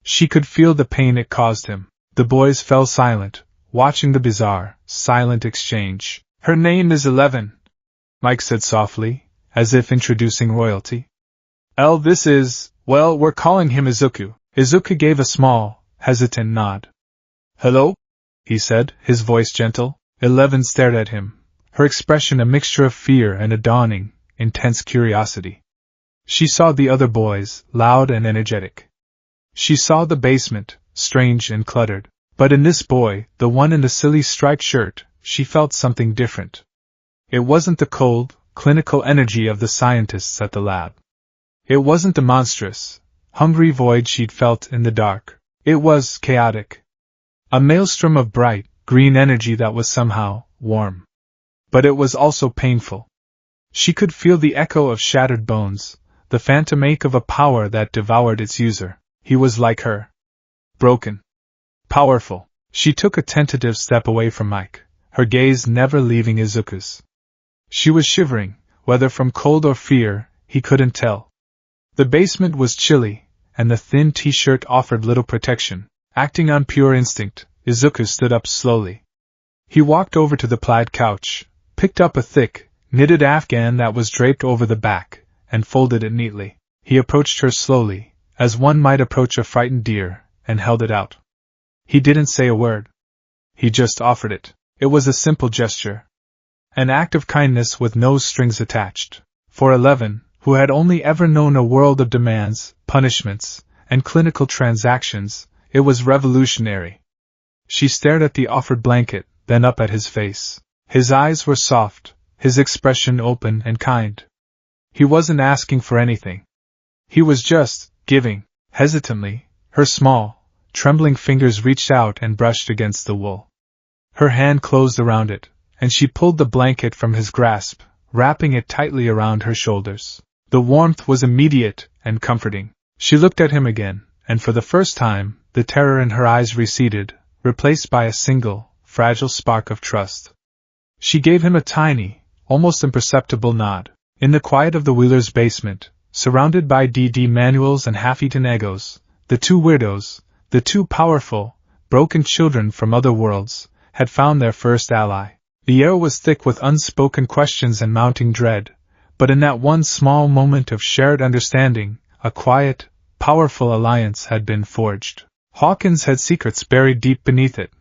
She could feel the pain it caused him. The boys fell silent, watching the bizarre, silent exchange. Her name is 11, Mike said softly, as if introducing royalty. This is, well, we're calling him Izuku. Izuku gave a small, hesitant nod. Hello? He said, his voice gentle. 11 stared at him, her expression a mixture of fear and a dawning, intense curiosity. She saw the other boys, loud and energetic. She saw the basement, strange and cluttered. But in this boy, the one in the silly striped shirt, she felt something different. It wasn't the cold, clinical energy of the scientists at the lab. It wasn't the monstrous, hungry void she'd felt in the dark. It was chaotic. A maelstrom of bright, green energy that was somehow warm. But it was also painful. She could feel the echo of shattered bones, the phantom ache of a power that devoured its user. He was like her. Broken. Powerful. She took a tentative step away from Mike, her gaze never leaving Izuku's. She was shivering, whether from cold or fear, he couldn't tell. The basement was chilly, and the thin t-shirt offered little protection. Acting on pure instinct, Izuku stood up slowly. He walked over to the plaid couch, picked up a thick, knitted afghan that was draped over the back, and folded it neatly. He approached her slowly, as one might approach a frightened deer, and held it out. He didn't say a word. He just offered it. It was a simple gesture. An act of kindness with no strings attached. For 11, who had only ever known a world of demands, punishments, and clinical transactions, it was revolutionary. She stared at the offered blanket, then up at his face. His eyes were soft, his expression open and kind. He wasn't asking for anything. He was just giving. Hesitantly, her small, trembling fingers reached out and brushed against the wool. Her hand closed around it, and she pulled the blanket from his grasp, wrapping it tightly around her shoulders. The warmth was immediate and comforting. She looked at him again, and for the first time, the terror in her eyes receded, replaced by a single, fragile spark of trust. She gave him a tiny, almost imperceptible nod. In the quiet of the Wheelers' basement, surrounded by DD manuals and half-eaten egos, the two weirdos, the two powerful, broken children from other worlds, had found their first ally. The air was thick with unspoken questions and mounting dread, but in that one small moment of shared understanding, a quiet, powerful alliance had been forged. Hawkins had secrets buried deep beneath it,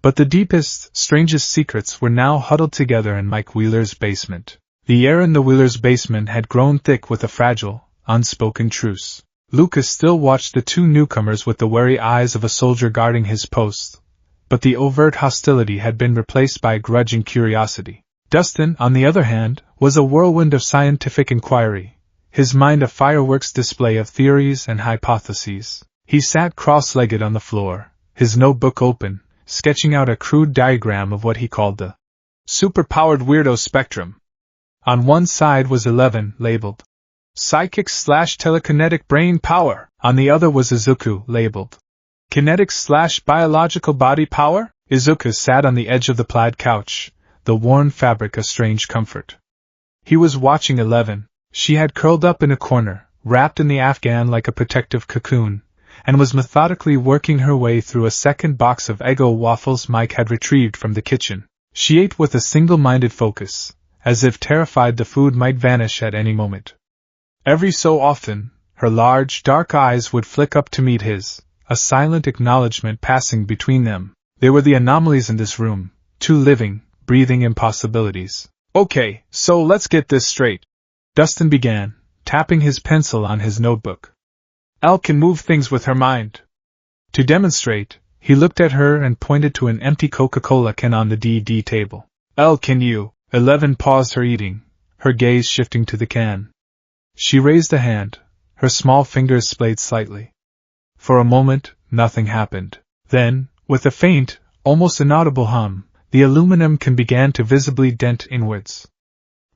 but the deepest, strangest secrets were now huddled together in Mike Wheeler's basement. The air in the Wheelers' basement had grown thick with a fragile, unspoken truce. Lucas still watched the two newcomers with the wary eyes of a soldier guarding his post, but the overt hostility had been replaced by grudging curiosity. Dustin, on the other hand, was a whirlwind of scientific inquiry, his mind a fireworks display of theories and hypotheses. He sat cross-legged on the floor, his notebook open, sketching out a crude diagram of what he called the superpowered weirdo spectrum. On one side was 11, labeled psychic/telekinetic brain power. On the other was Izuku, labeled kinetic/biological body power. Izuku sat on the edge of the plaid couch, the worn fabric a strange comfort. He was watching 11. She had curled up in a corner, wrapped in the afghan like a protective cocoon, and was methodically working her way through a second box of Eggo waffles Mike had retrieved from the kitchen. She ate with a single-minded focus, as if terrified the food might vanish at any moment. Every so often, her large, dark eyes would flick up to meet his, a silent acknowledgement passing between them. They were the anomalies in this room, two living, breathing impossibilities. Okay, so let's get this straight, Dustin began, tapping his pencil on his notebook. Elle can move things with her mind. To demonstrate, he looked at her and pointed to an empty Coca-Cola can on the DD table. Elle, can you? 11 paused her eating, her gaze shifting to the can. She raised a hand, her small fingers splayed slightly. For a moment, nothing happened. Then, with a faint, almost inaudible hum, the aluminum can began to visibly dent inwards.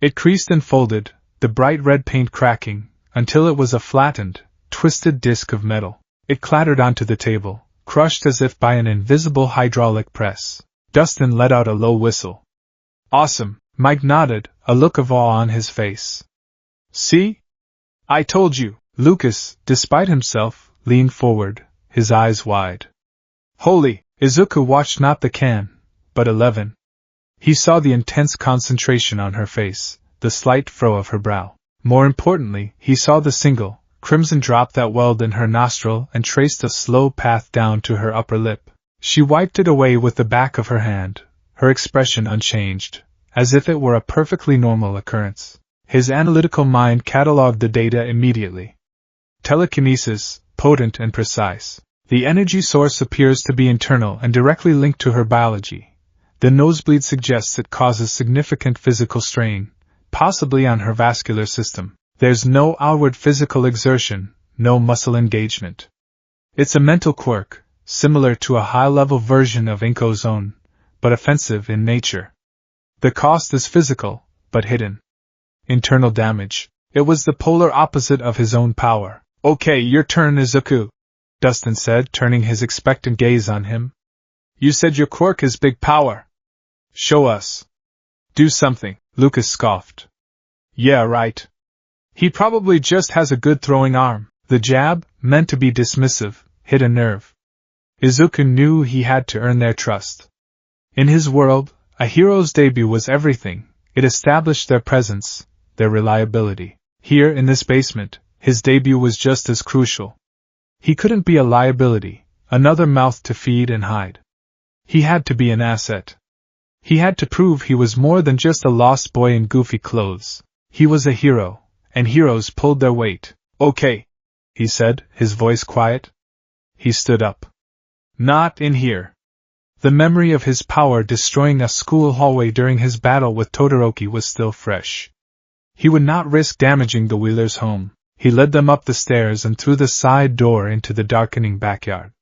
It creased and folded, the bright red paint cracking, until it was a flattened, twisted disc of metal. It clattered onto the table, crushed as if by an invisible hydraulic press. Dustin let out a low whistle. Awesome, Mike nodded, a look of awe on his face. See? I told you. Lucas, despite himself, leaned forward, his eyes wide. Holy! Izuku watched not the can, but 11. He saw the intense concentration on her face, the slight furrow of her brow. More importantly, he saw the single, crimson drop that welled in her nostril and traced a slow path down to her upper lip. She wiped it away with the back of her hand, her expression unchanged, as if it were a perfectly normal occurrence. His analytical mind catalogued the data immediately. Telekinesis, potent and precise. The energy source appears to be internal and directly linked to her biology. The nosebleed suggests it causes significant physical strain, possibly on her vascular system. There's no outward physical exertion, no muscle engagement. It's a mental quirk, similar to a high-level version of Inko's own, but offensive in nature. The cost is physical, but hidden. Internal damage. It was the polar opposite of his own power. Okay, your turn, Izuku, Dustin said, turning his expectant gaze on him. You said your quirk is big power. Show us. Do something, Lucas scoffed. Yeah, right. He probably just has a good throwing arm. The jab, meant to be dismissive, hit a nerve. Izuku knew he had to earn their trust. In his world, a hero's debut was everything. It established their presence, their reliability. Here, in this basement, his debut was just as crucial. He couldn't be a liability, another mouth to feed and hide. He had to be an asset. He had to prove he was more than just a lost boy in goofy clothes. He was a hero, and heroes pulled their weight. Okay, he said, his voice quiet. He stood up. Not in here. The memory of his power destroying a school hallway during his battle with Todoroki was still fresh. He would not risk damaging the Wheelers' home. He led them up the stairs and through the side door into the darkening backyard.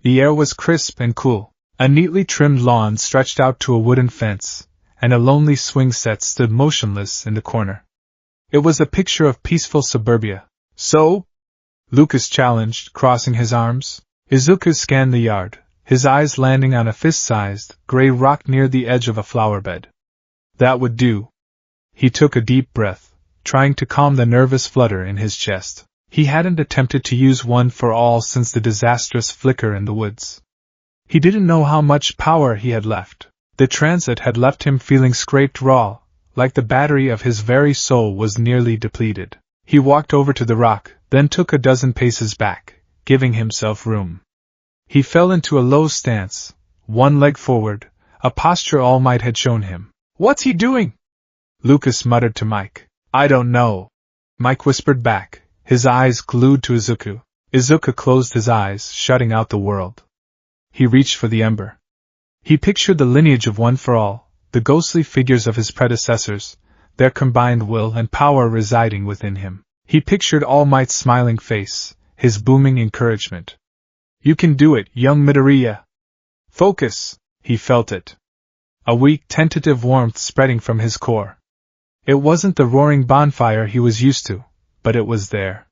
The air was crisp and cool. A neatly trimmed lawn stretched out to a wooden fence, and a lonely swing set stood motionless in the corner. It was a picture of peaceful suburbia. So? Lucas challenged, crossing his arms. Izuku scanned the yard, his eyes landing on a fist-sized, gray rock near the edge of a flower bed. That would do. He took a deep breath, trying to calm the nervous flutter in his chest. He hadn't attempted to use one for all since the disastrous flicker in the woods. He didn't know how much power he had left. The transit had left him feeling scraped raw, like the battery of his very soul was nearly depleted. He walked over to the rock, then took a dozen paces back, giving himself room. He fell into a low stance, one leg forward, a posture All Might had shown him. What's he doing? Lucas muttered to Mike. I don't know. Mike whispered back, his eyes glued to Izuku. Izuku closed his eyes, shutting out the world. He reached for the ember. He pictured the lineage of One for All, the ghostly figures of his predecessors, their combined will and power residing within him. He pictured All Might's smiling face, his booming encouragement. You can do it, young Midoriya. Focus, he felt it. A weak, tentative warmth spreading from his core. It wasn't the roaring bonfire he was used to, but it was there.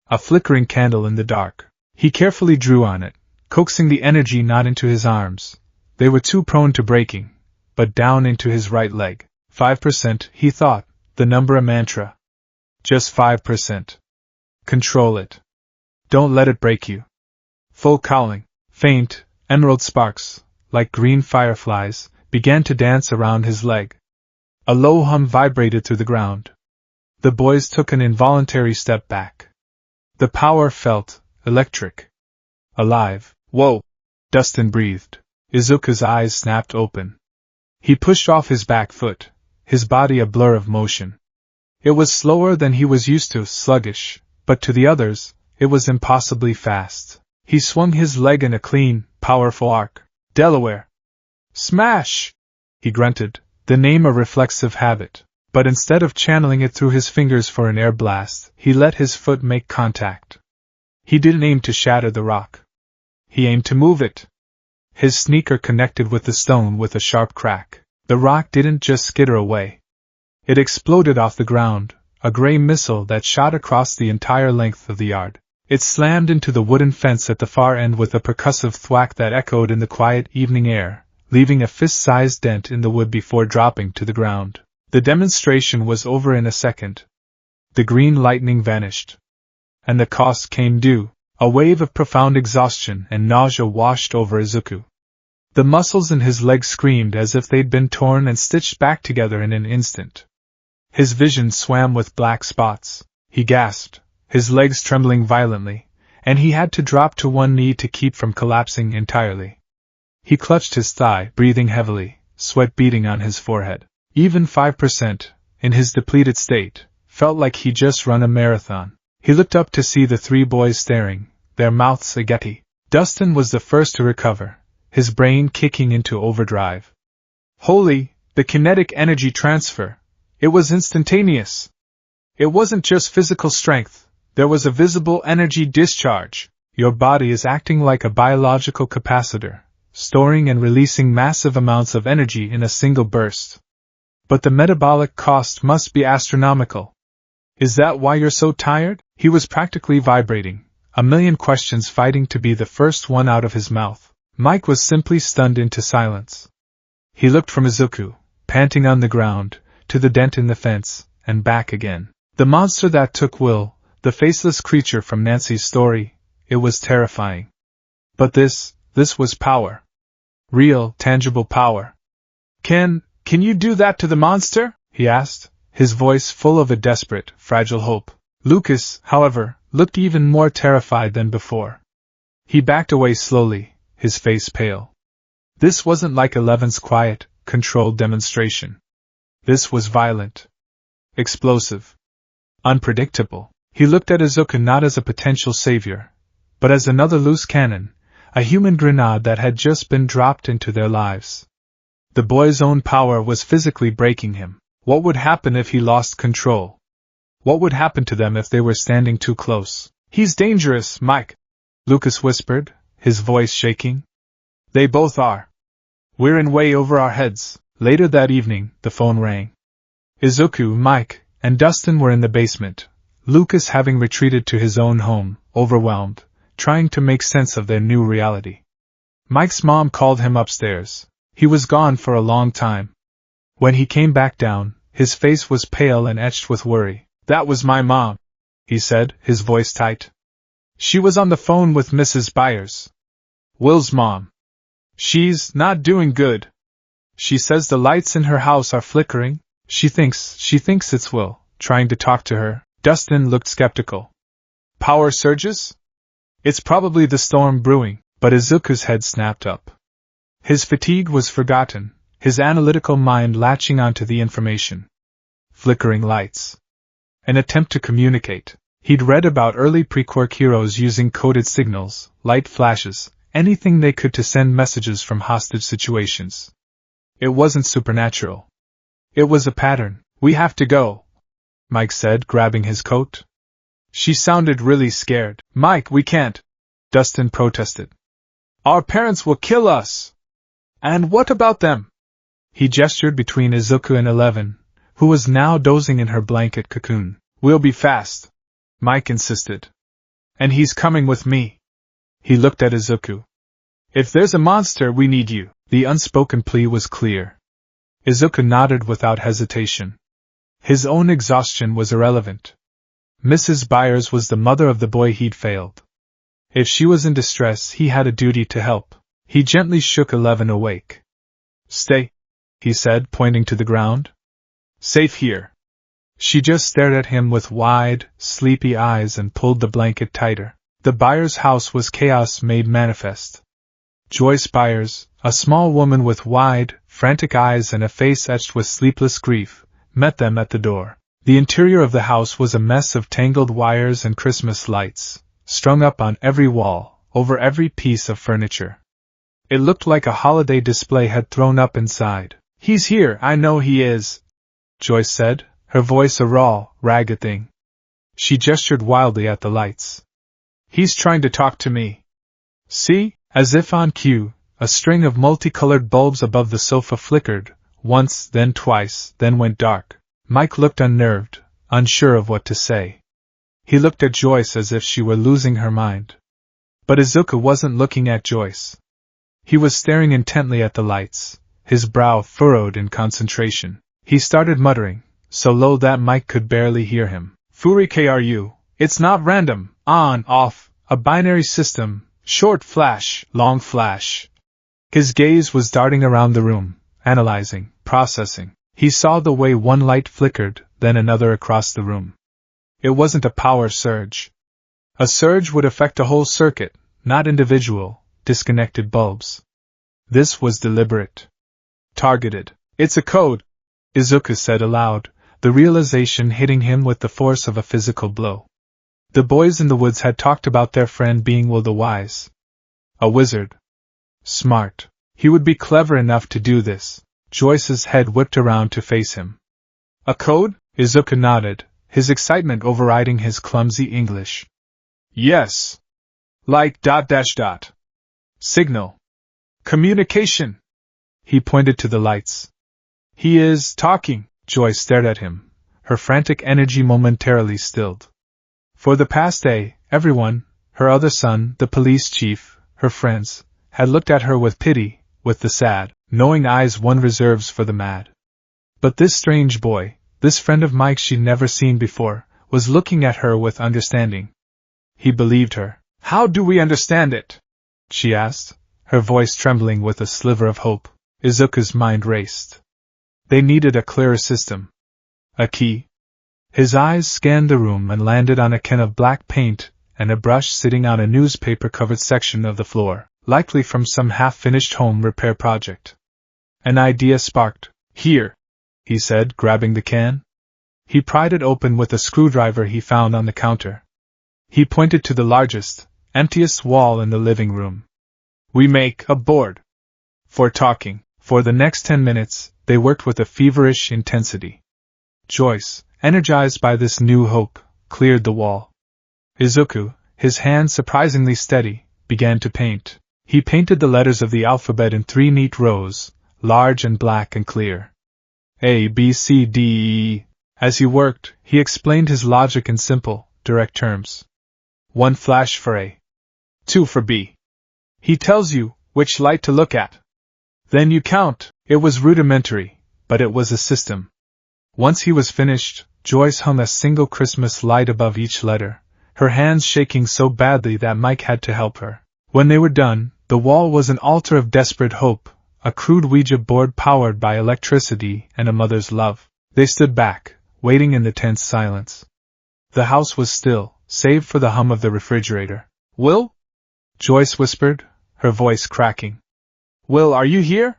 A flickering candle in the dark. He carefully drew on it, coaxing the energy not into his arms. They were too prone to breaking, but down into his right leg. 5%, he thought, the number a mantra. Just 5%. Control it. Don't let it break you. Full cowling, faint, emerald sparks, like green fireflies, began to dance around his leg. A low hum vibrated through the ground. The boys took an involuntary step back. The power felt electric. Alive. Whoa! Dustin breathed. Izuku's eyes snapped open. He pushed off his back foot, his body a blur of motion. It was slower than he was used to, sluggish, but to the others, it was impossibly fast. He swung his leg in a clean, powerful arc. Delaware! Smash! He grunted, the name a reflexive habit. But instead of channeling it through his fingers for an air blast, he let his foot make contact. He didn't aim to shatter the rock. He aimed to move it. His sneaker connected with the stone with a sharp crack. The rock didn't just skitter away. It exploded off the ground, a gray missile that shot across the entire length of the yard. It slammed into the wooden fence at the far end with a percussive thwack that echoed in the quiet evening air, leaving a fist-sized dent in the wood before dropping to the ground. The demonstration was over in a second. The green lightning vanished. And the cost came due. A wave of profound exhaustion and nausea washed over Izuku. The muscles in his legs screamed as if they'd been torn and stitched back together in an instant. His vision swam with black spots. He gasped, his legs trembling violently, and he had to drop to one knee to keep from collapsing entirely. He clutched his thigh, breathing heavily, sweat beading on his forehead. Even 5%, in his depleted state, felt like he'd just run a marathon. He looked up to see the three boys staring, their mouths agape. Dustin was the first to recover, his brain kicking into overdrive. Holy, the kinetic energy transfer! It was instantaneous! It wasn't just physical strength, there was a visible energy discharge. Your body is acting like a biological capacitor, storing and releasing massive amounts of energy in a single burst. But the metabolic cost must be astronomical. Is that why you're so tired? He was practically vibrating, a million questions fighting to be the first one out of his mouth. Mike was simply stunned into silence. He looked from Izuku, panting on the ground, to the dent in the fence, and back again. The monster that took Will, the faceless creature from Nancy's story, it was terrifying. But this was power. Real, tangible power. Can you do that to the monster? He asked, his voice full of a desperate, fragile hope. Lucas, however, looked even more terrified than before. He backed away slowly, his face pale. This wasn't like Eleven's quiet, controlled demonstration. This was violent. Explosive. Unpredictable. He looked at Izuku not as a potential savior, but as another loose cannon, a human grenade that had just been dropped into their lives. The boy's own power was physically breaking him. What would happen if he lost control? What would happen to them if they were standing too close? He's dangerous, Mike, Lucas whispered, his voice shaking. They both are. We're in way over our heads. Later that evening, the phone rang. Izuku, Mike, and Dustin were in the basement, Lucas having retreated to his own home, overwhelmed, trying to make sense of their new reality. Mike's mom called him upstairs. He was gone for a long time. When he came back down, his face was pale and etched with worry. That was my mom, he said, his voice tight. She was on the phone with Mrs. Byers. Will's mom. She's not doing good. She says the lights in her house are flickering. She thinks it's Will, trying to talk to her. Dustin looked skeptical. Power surges? It's probably the storm brewing, but Izuku's head snapped up. His fatigue was forgotten, his analytical mind latching onto the information. Flickering lights. An attempt to communicate. He'd read about early pre-Quark heroes using coded signals, light flashes, anything they could to send messages from hostage situations. It wasn't supernatural. It was a pattern. We have to go, Mike said, grabbing his coat. She sounded really scared. Mike, we can't, Dustin protested. Our parents will kill us. And what about them? He gestured between Izuku and Eleven, who was now dozing in her blanket cocoon. We'll be fast, Mike insisted. And he's coming with me. He looked at Izuku. If there's a monster, we need you. The unspoken plea was clear. Izuku nodded without hesitation. His own exhaustion was irrelevant. Mrs. Byers was the mother of the boy he'd failed. If she was in distress, he had a duty to help. He gently shook Eleven awake. Stay, he said, pointing to the ground. Safe here. She just stared at him with wide, sleepy eyes and pulled the blanket tighter. The Byers' house was chaos made manifest. Joyce Byers, a small woman with wide, frantic eyes and a face etched with sleepless grief, met them at the door. The interior of the house was a mess of tangled wires and Christmas lights, strung up on every wall, over every piece of furniture. It looked like a holiday display had thrown up inside. He's here, I know he is, Joyce said, her voice a raw, ragged thing. She gestured wildly at the lights. He's trying to talk to me. See? As if on cue, a string of multicolored bulbs above the sofa flickered, once, then twice, then went dark. Mike looked unnerved, unsure of what to say. He looked at Joyce as if she were losing her mind. But Izuku wasn't looking at Joyce. He was staring intently at the lights, his brow furrowed in concentration. He started muttering, so low that Mike could barely hear him. Furi KRU, it's not random, on, off, a binary system, short flash, long flash. His gaze was darting around the room, analyzing, processing. He saw the way one light flickered, then another across the room. It wasn't a power surge. A surge would affect a whole circuit, not individual, disconnected bulbs. This was deliberate. Targeted. It's a code, Izuku said aloud, the realization hitting him with the force of a physical blow. The boys in the woods had talked about their friend being Will the Wise. A wizard. Smart. He would be clever enough to do this. Joyce's head whipped around to face him. A code? Izuku nodded, his excitement overriding his clumsy English. Yes. Like ... Signal. Communication. He pointed to the lights. He is talking. Joyce stared at him, her frantic energy momentarily stilled. For the past day, everyone, her other son, the police chief, her friends, had looked at her with pity, with the sad, knowing eyes one reserves for the mad. But this strange boy, this friend of Mike's she'd never seen before, was looking at her with understanding. He believed her. How do we understand it? She asked, her voice trembling with a sliver of hope. Izuku's mind raced. They needed a clearer system. A key. His eyes scanned the room and landed on a can of black paint and a brush sitting on a newspaper-covered section of the floor, likely from some half-finished home repair project. An idea sparked. Here, he said, grabbing the can. He pried it open with a screwdriver he found on the counter. He pointed to the largest, emptiest wall in the living room. We make a board. For talking. For the next 10 minutes, they worked with a feverish intensity. Joyce, energized by this new hope, cleared the wall. Izuku, his hand surprisingly steady, began to paint. He painted the letters of the alphabet in 3 neat rows, large and black and clear. A, B, C, D, E. As he worked, he explained his logic in simple, direct terms. 1 flash for A. 2 for B. He tells you which light to look at. Then you count. It was rudimentary, but it was a system. Once he was finished, Joyce hung a single Christmas light above each letter, her hands shaking so badly that Mike had to help her. When they were done, the wall was an altar of desperate hope, a crude Ouija board powered by electricity and a mother's love. They stood back, waiting in the tense silence. The house was still, save for the hum of the refrigerator. Will? Joyce whispered, her voice cracking. Will, are you here?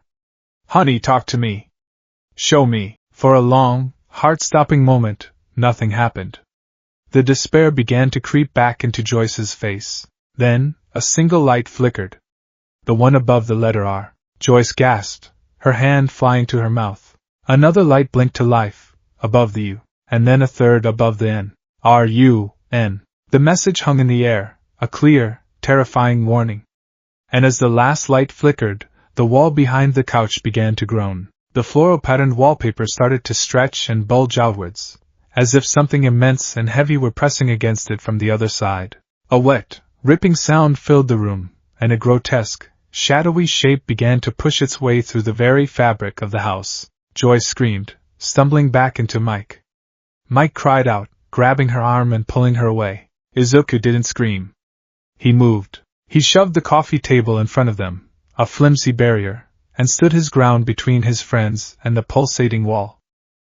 Honey, talk to me. Show me. For a long, heart-stopping moment, nothing happened. The despair began to creep back into Joyce's face. Then, a single light flickered. The one above the letter R. Joyce gasped, her hand flying to her mouth. Another light blinked to life, above the U, and then a third above the N. R-U-N. The message hung in the air, a clear, terrifying warning. And as the last light flickered, the wall behind the couch began to groan. The floral-patterned wallpaper started to stretch and bulge outwards, as if something immense and heavy were pressing against it from the other side. A wet, ripping sound filled the room, and a grotesque, shadowy shape began to push its way through the very fabric of the house. Joyce screamed, stumbling back into Mike. Mike cried out, grabbing her arm and pulling her away. Izuku didn't scream. He moved. He shoved the coffee table in front of them, a flimsy barrier, and stood his ground between his friends and the pulsating wall.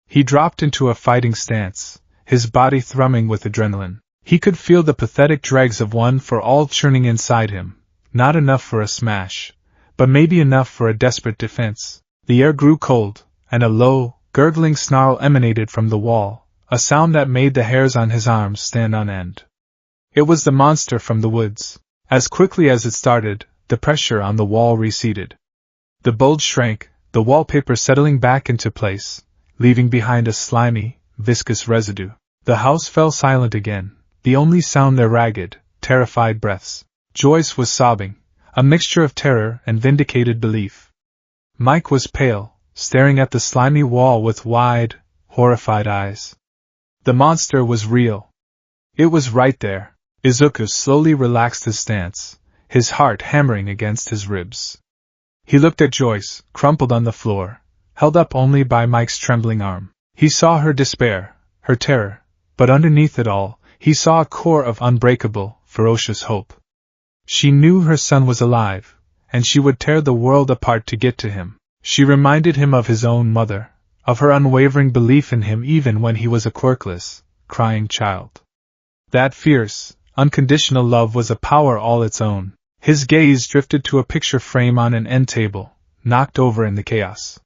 He dropped into a fighting stance, his body thrumming with adrenaline. He could feel the pathetic dregs of one for all churning inside him, not enough for a smash, but maybe enough for a desperate defense. The air grew cold, and a low, gurgling snarl emanated from the wall, a sound that made the hairs on his arms stand on end. It was the monster from the woods. As quickly as it started, the pressure on the wall receded. The bulge shrank, the wallpaper settling back into place, leaving behind a slimy, viscous residue. The house fell silent again, the only sound their ragged, terrified breaths. Joyce was sobbing, a mixture of terror and vindicated belief. Mike was pale, staring at the slimy wall with wide, horrified eyes. The monster was real. It was right there. Izuku slowly relaxed his stance, his heart hammering against his ribs. He looked at Joyce, crumpled on the floor, held up only by Mike's trembling arm. He saw her despair, her terror, but underneath it all, he saw a core of unbreakable, ferocious hope. She knew her son was alive, and she would tear the world apart to get to him. She reminded him of his own mother, of her unwavering belief in him even when he was a quirkless, crying child. That fierce, unconditional love was a power all its own. His gaze drifted to a picture frame on an end table, knocked over in the chaos.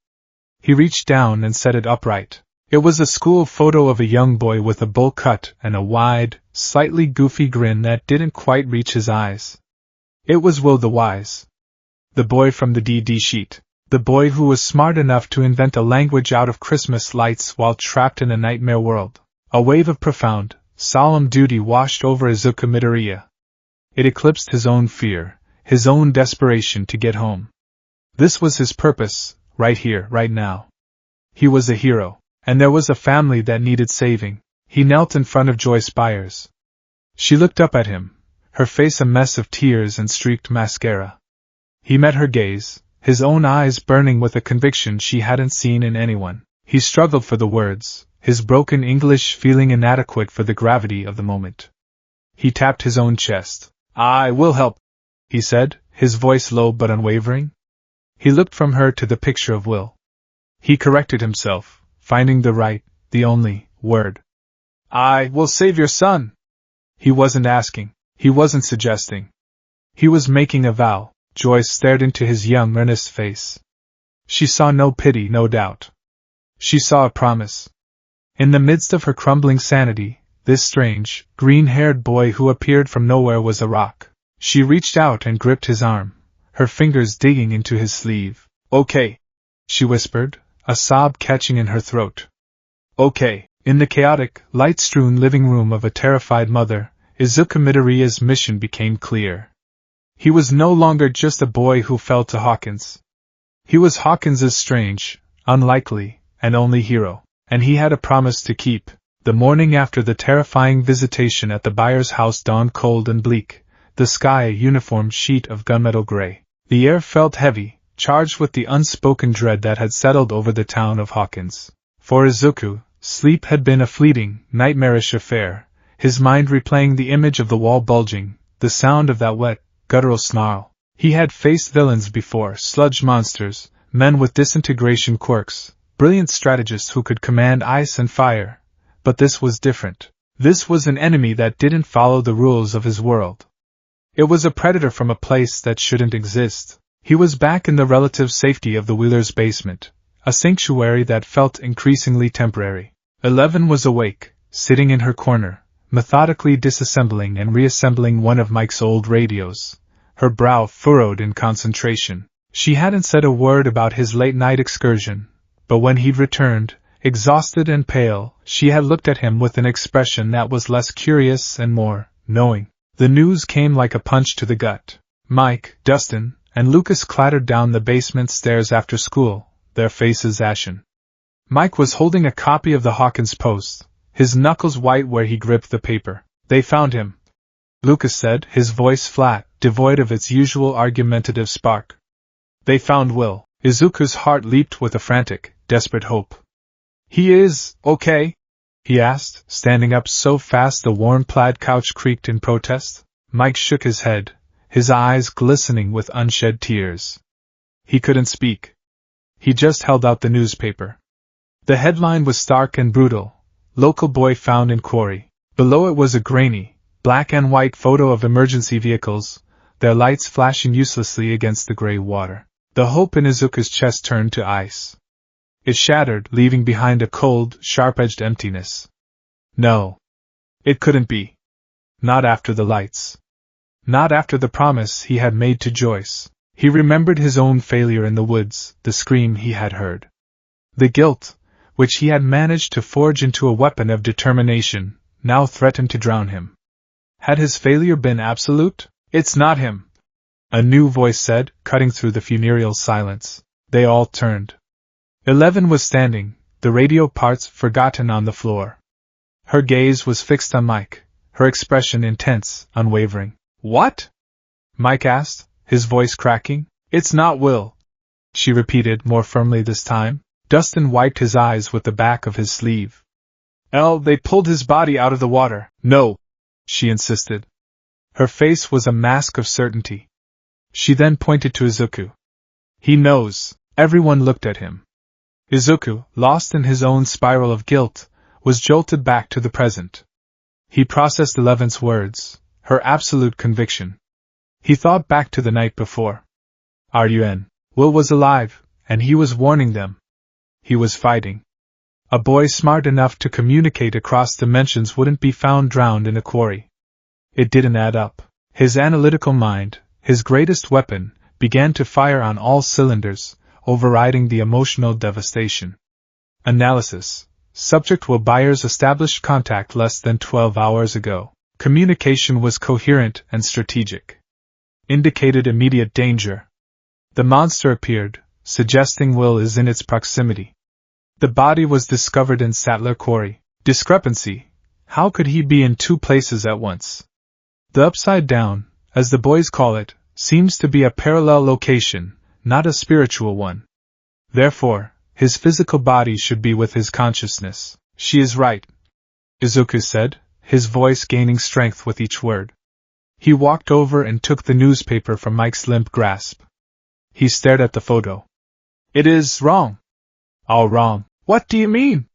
He reached down and set it upright. It was a school photo of a young boy with a bowl cut and a wide, slightly goofy grin that didn't quite reach his eyes. It was Will the Wise. The boy from the DD sheet. The boy who was smart enough to invent a language out of Christmas lights while trapped in a nightmare world. A wave of profound, solemn duty washed over Izuku Midoriya. It eclipsed his own fear, his own desperation to get home. This was his purpose, right here, right now. He was a hero, and there was a family that needed saving. He knelt in front of Joyce Byers. She looked up at him, her face a mess of tears and streaked mascara. He met her gaze, his own eyes burning with a conviction she hadn't seen in anyone. He struggled for the words, his broken English feeling inadequate for the gravity of the moment. He tapped his own chest. "I will help," he said, his voice low but unwavering. He looked from her to the picture of Will. He corrected himself, finding the only, word. "I will save your son." He wasn't asking. He wasn't suggesting. He was making a vow. Joyce stared into his young, earnest face. She saw no pity, no doubt. She saw a promise. In the midst of her crumbling sanity, this strange, green-haired boy who appeared from nowhere was a rock. She reached out and gripped his arm, her fingers digging into his sleeve. "Okay," she whispered, a sob catching in her throat. "Okay." In the chaotic, light-strewn living room of a terrified mother, Izuku Midoriya's mission became clear. He was no longer just a boy who fell to Hawkins. He was Hawkins's strange, unlikely, and only hero, and he had a promise to keep. The morning after the terrifying visitation at the Byers' house dawned cold and bleak, the sky a uniform sheet of gunmetal gray. The air felt heavy, charged with the unspoken dread that had settled over the town of Hawkins. For Izuku, sleep had been a fleeting, nightmarish affair, his mind replaying the image of the wall bulging, the sound of that wet, guttural snarl. He had faced villains before, sludge monsters, men with disintegration quirks, brilliant strategists who could command ice and fire. But this was different. This was an enemy that didn't follow the rules of his world. It was a predator from a place that shouldn't exist. He was back in the relative safety of the Wheelers' basement, a sanctuary that felt increasingly temporary. 11 was awake, sitting in her corner, methodically disassembling and reassembling one of Mike's old radios, her brow furrowed in concentration. She hadn't said a word about his late-night excursion, but when he'd returned, exhausted and pale, she had looked at him with an expression that was less curious and more knowing. The news came like a punch to the gut. Mike, Dustin, and Lucas clattered down the basement stairs after school, their faces ashen. Mike was holding a copy of the Hawkins Post, his knuckles white where he gripped the paper. "They found him," Lucas said, his voice flat, devoid of its usual argumentative spark. "They found Will." Izuku's heart leaped with a frantic, desperate hope. "He is okay?" he asked, standing up so fast the worn plaid couch creaked in protest. Mike shook his head, his eyes glistening with unshed tears. He couldn't speak. He just held out the newspaper. The headline was stark and brutal. "Local boy found in quarry." Below it was a grainy, black and white photo of emergency vehicles, their lights flashing uselessly against the gray water. The hope in Izuku's chest turned to ice. It shattered, leaving behind a cold, sharp-edged emptiness. No. It couldn't be. Not after the lights. Not after the promise he had made to Joyce. He remembered his own failure in the woods, the scream he had heard. The guilt, which he had managed to forge into a weapon of determination, now threatened to drown him. Had his failure been absolute? "It's not him," a new voice said, cutting through the funereal silence. They all turned. 11 was standing, the radio parts forgotten on the floor. Her gaze was fixed on Mike, her expression intense, unwavering. "What?" Mike asked, his voice cracking. "It's not Will," she repeated more firmly this time. Dustin wiped his eyes with the back of his sleeve. They pulled his body out of the water." "No," she insisted. Her face was a mask of certainty. She then pointed to Izuku. He knows. Everyone looked at him. Izuku, lost in his own spiral of guilt, was jolted back to the present. He processed Eleven's words, her absolute conviction. He thought back to the night before. Will was alive, and he was warning them. He was fighting. A boy smart enough to communicate across dimensions wouldn't be found drowned in a quarry. It didn't add up. His analytical mind, his greatest weapon, began to fire on all cylinders, overriding the emotional devastation. Analysis. Subject: Will Byers established contact less than 12 hours ago. Communication was coherent and strategic. Indicated immediate danger. The monster appeared, suggesting Will is in its proximity. The body was discovered in Sattler Quarry. Discrepancy. How could he be in two places at once? The Upside Down, as the boys call it, seems to be a parallel location, not a spiritual one. Therefore, his physical body should be with his consciousness. She is right, Izuku said, his voice gaining strength with each word. He walked over and took the newspaper from Mike's limp grasp. He stared at the photo. It is wrong. All wrong. What do you mean?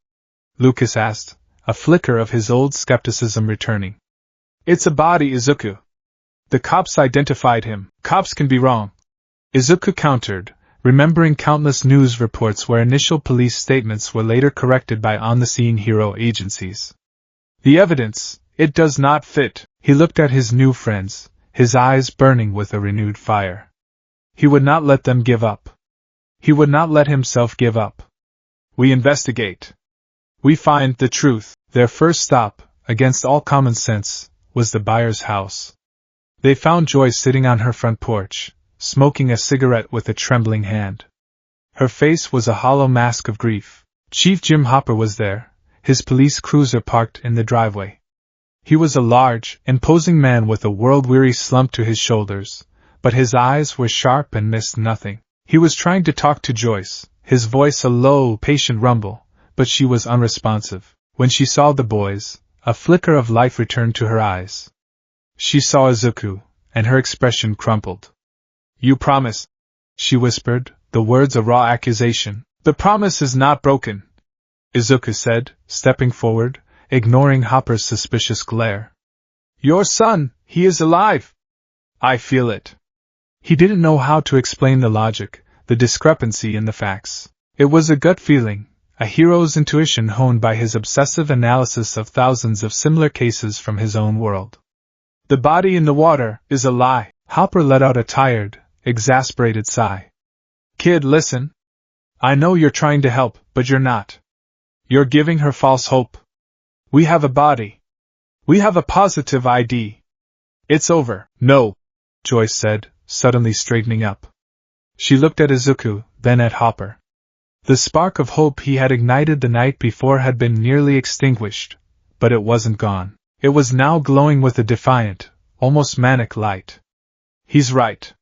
Lucas asked, a flicker of his old skepticism returning. It's a body, Izuku. The cops identified him. Cops can be wrong. Izuku countered, remembering countless news reports where initial police statements were later corrected by on-the-scene hero agencies. The evidence, it does not fit. He looked at his new friends, his eyes burning with a renewed fire. He would not let them give up. He would not let himself give up. We investigate. We find the truth. Their first stop, against all common sense, was the Byers' house. They found Joyce sitting on her front porch, smoking a cigarette with a trembling hand. Her face was a hollow mask of grief. Chief Jim Hopper was there, his police cruiser parked in the driveway. He was a large, imposing man with a world-weary slump to his shoulders, but his eyes were sharp and missed nothing. He was trying to talk to Joyce, his voice a low, patient rumble, but she was unresponsive. When she saw the boys, a flicker of life returned to her eyes. She saw Izuku, and her expression crumpled. You promise, she whispered, the words a raw accusation. The promise is not broken, Izuku said, stepping forward, ignoring Hopper's suspicious glare. Your son, he is alive. I feel it. He didn't know how to explain the logic, the discrepancy in the facts. It was a gut feeling, a hero's intuition honed by his obsessive analysis of thousands of similar cases from his own world. The body in the water is a lie. Hopper let out a tired, exasperated sigh. Kid, listen. I know you're trying to help, but you're not. You're giving her false hope. We have a body. We have a positive ID. It's over. No, Joyce said, suddenly straightening up. She looked at Izuku, then at Hopper. The spark of hope he had ignited the night before had been nearly extinguished, but it wasn't gone. It was now glowing with a defiant, almost manic light. He's right.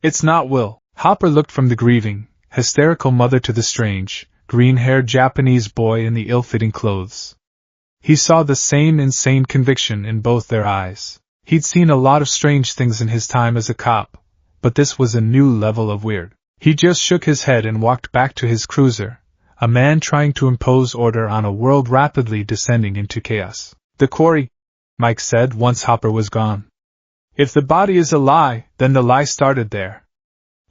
It's not Will. Hopper looked from the grieving, hysterical mother to the strange, green-haired Japanese boy in the ill-fitting clothes. He saw the same insane conviction in both their eyes. He'd seen a lot of strange things in his time as a cop, but this was a new level of weird. He just shook his head and walked back to his cruiser, a man trying to impose order on a world rapidly descending into chaos. The quarry, Mike said once Hopper was gone. If the body is a lie, then the lie started there.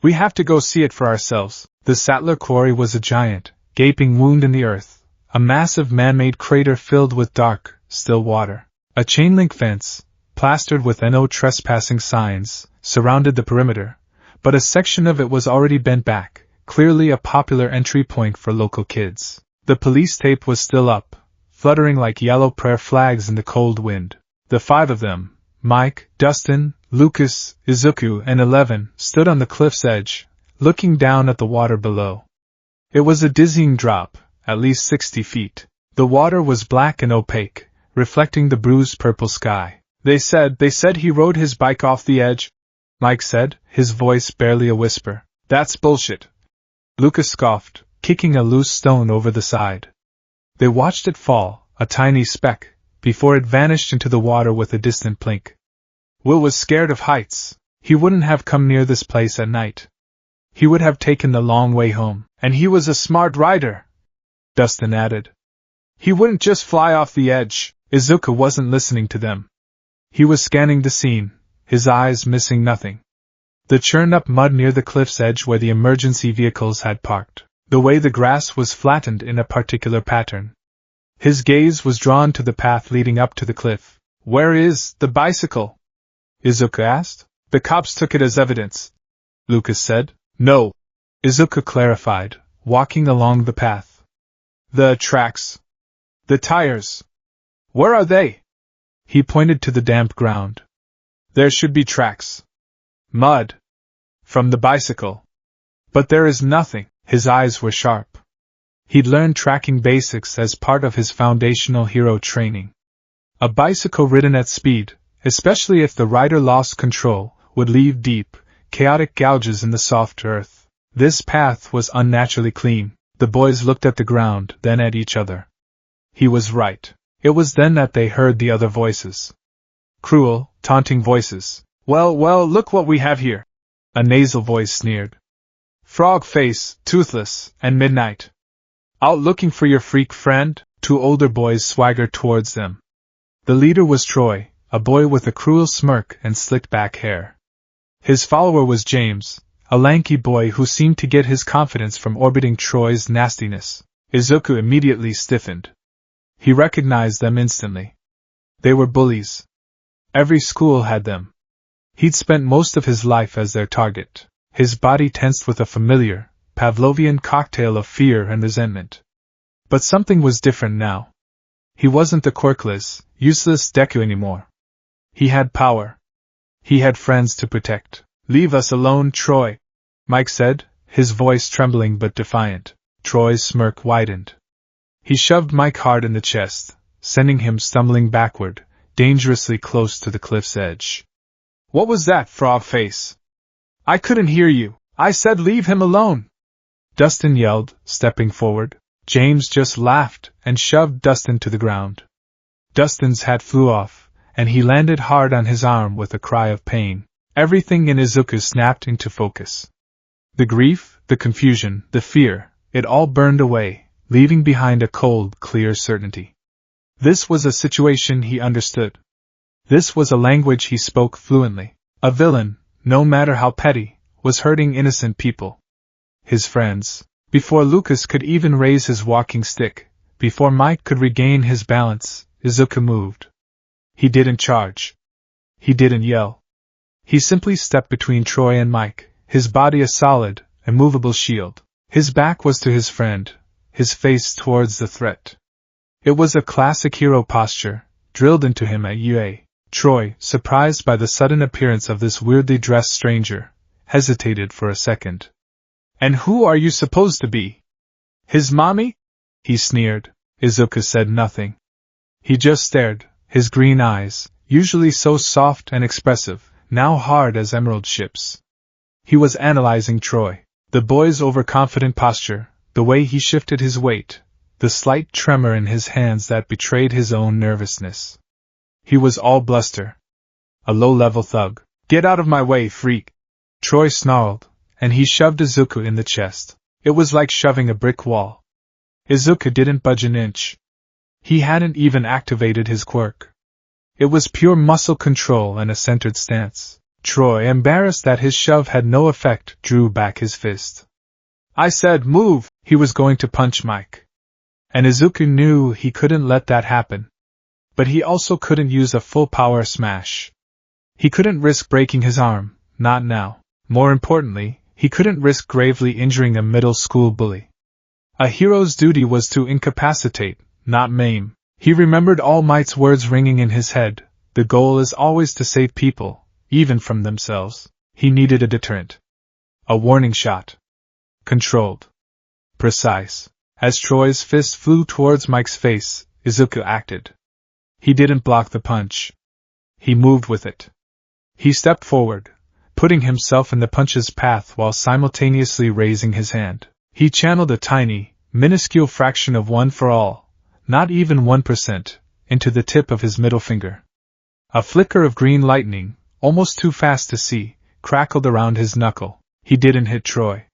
We have to go see it for ourselves. The Sattler Quarry was a giant, gaping wound in the earth, a massive man-made crater filled with dark, still water. A chain-link fence, plastered with no trespassing signs, surrounded the perimeter, but a section of it was already bent back, clearly a popular entry point for local kids. The police tape was still up, fluttering like yellow prayer flags in the cold wind. The five of them, Mike, Dustin, Lucas, Izuku, and 11, stood on the cliff's edge, looking down at the water below. It was a dizzying drop, at least 60 feet. The water was black and opaque, reflecting the bruised purple sky. They said he rode his bike off the edge, Mike said, his voice barely a whisper. That's bullshit, Lucas scoffed, kicking a loose stone over the side. They watched it fall, a tiny speck, before it vanished into the water with a distant plink. Will was scared of heights. he wouldn't have come near this place at night. He would have taken the long way home, and he was a smart rider, Dustin added. He wouldn't just fly off the edge. Izuku wasn't listening to them. He was scanning the scene, his eyes missing nothing. The churned-up mud near the cliff's edge where the emergency vehicles had parked, the way the grass was flattened in a particular pattern. His gaze was drawn to the path leading up to the cliff. Where is the bicycle? Izuku asked. The cops took it as evidence, Lucas said. No, Izuku clarified, walking along the path. The tracks. The tires. Where are they? He pointed to the damp ground. There should be tracks. Mud. From the bicycle. But there is nothing. His eyes were sharp. He'd learned tracking basics as part of his foundational hero training. A bicycle ridden at speed, especially if the rider lost control, would leave deep, chaotic gouges in the soft earth. This path was unnaturally clean. The boys looked at the ground, then at each other. He was right. It was then that they heard the other voices. Cruel, taunting voices. Well, look what we have here. A nasal voice sneered. Frog Face, Toothless, and Midnight. Out looking for your freak friend? Two older boys swaggered towards them. The leader was Troy, a boy with a cruel smirk and slicked back hair. His follower was James, a lanky boy who seemed to get his confidence from orbiting Troy's nastiness. Izuku immediately stiffened. He recognized them instantly. They were bullies. Every school had them. He'd spent most of his life as their target. His body tensed with a familiar, Pavlovian cocktail of fear and resentment. But something was different now. He wasn't the quirkless, useless Deku anymore. He had power. He had friends to protect. Leave us alone, Troy, Mike said, his voice trembling but defiant. Troy's smirk widened. He shoved Mike hard in the chest, sending him stumbling backward, dangerously close to the cliff's edge. What was that, Frog Face? I couldn't hear you. I said leave him alone, Dustin yelled, stepping forward. James just laughed and shoved Dustin to the ground. Dustin's hat flew off, and he landed hard on his arm with a cry of pain. Everything in Izuku snapped into focus. The grief, the confusion, the fear, it all burned away, leaving behind a cold, clear certainty. This was a situation he understood. This was a language he spoke fluently. A villain, no matter how petty, was hurting innocent people. His friends. Before Lucas could even raise his walking stick, before Mike could regain his balance, Izuku moved. He didn't charge. He didn't yell. He simply stepped between Troy and Mike, his body a solid, immovable shield. His back was to his friend, his face towards the threat. It was a classic hero posture, drilled into him at UA. Troy, surprised by the sudden appearance of this weirdly dressed stranger, hesitated for a second. And who are you supposed to be? His mommy? He sneered. Izuku said nothing. He just stared, his green eyes, usually so soft and expressive, now hard as emerald ships. He was analyzing Troy. The boy's overconfident posture, the way he shifted his weight, the slight tremor in his hands that betrayed his own nervousness. He was all bluster. A low-level thug. Get out of my way, freak! Troy snarled, and he shoved Izuku in the chest. It was like shoving a brick wall. Izuku didn't budge an inch. He hadn't even activated his quirk. It was pure muscle control and a centered stance. Troy, embarrassed that his shove had no effect, drew back his fist. I said move! He was going to punch Mike. And Izuku knew he couldn't let that happen. But he also couldn't use a full power smash. He couldn't risk breaking his arm, not now. More importantly, he couldn't risk gravely injuring a middle school bully. A hero's duty was to incapacitate, not maim. He remembered All Might's words ringing in his head. The goal is always to save people, even from themselves. He needed a deterrent. A warning shot. Controlled. Precise. As Troy's fist flew towards Mike's face, Izuku acted. He didn't block the punch. He moved with it. He stepped forward, putting himself in the punch's path while simultaneously raising his hand. He channeled a tiny, minuscule fraction of 1 for all, not even 1%, into the tip of his middle finger. A flicker of green lightning, almost too fast to see, crackled around his knuckle. He didn't hit Troy.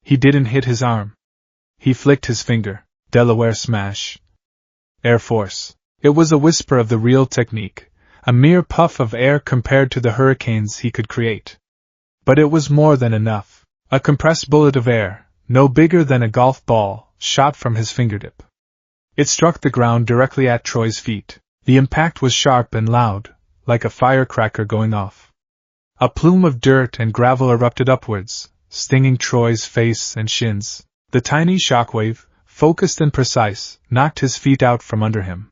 He didn't hit his arm. He flicked his finger. Delaware smash. Air Force. It was a whisper of the real technique, a mere puff of air compared to the hurricanes he could create. But it was more than enough. A compressed bullet of air, no bigger than a golf ball, shot from his fingertip. It struck the ground directly at Troy's feet. The impact was sharp and loud, like a firecracker going off. A plume of dirt and gravel erupted upwards, stinging Troy's face and shins. The tiny shockwave, focused and precise, knocked his feet out from under him.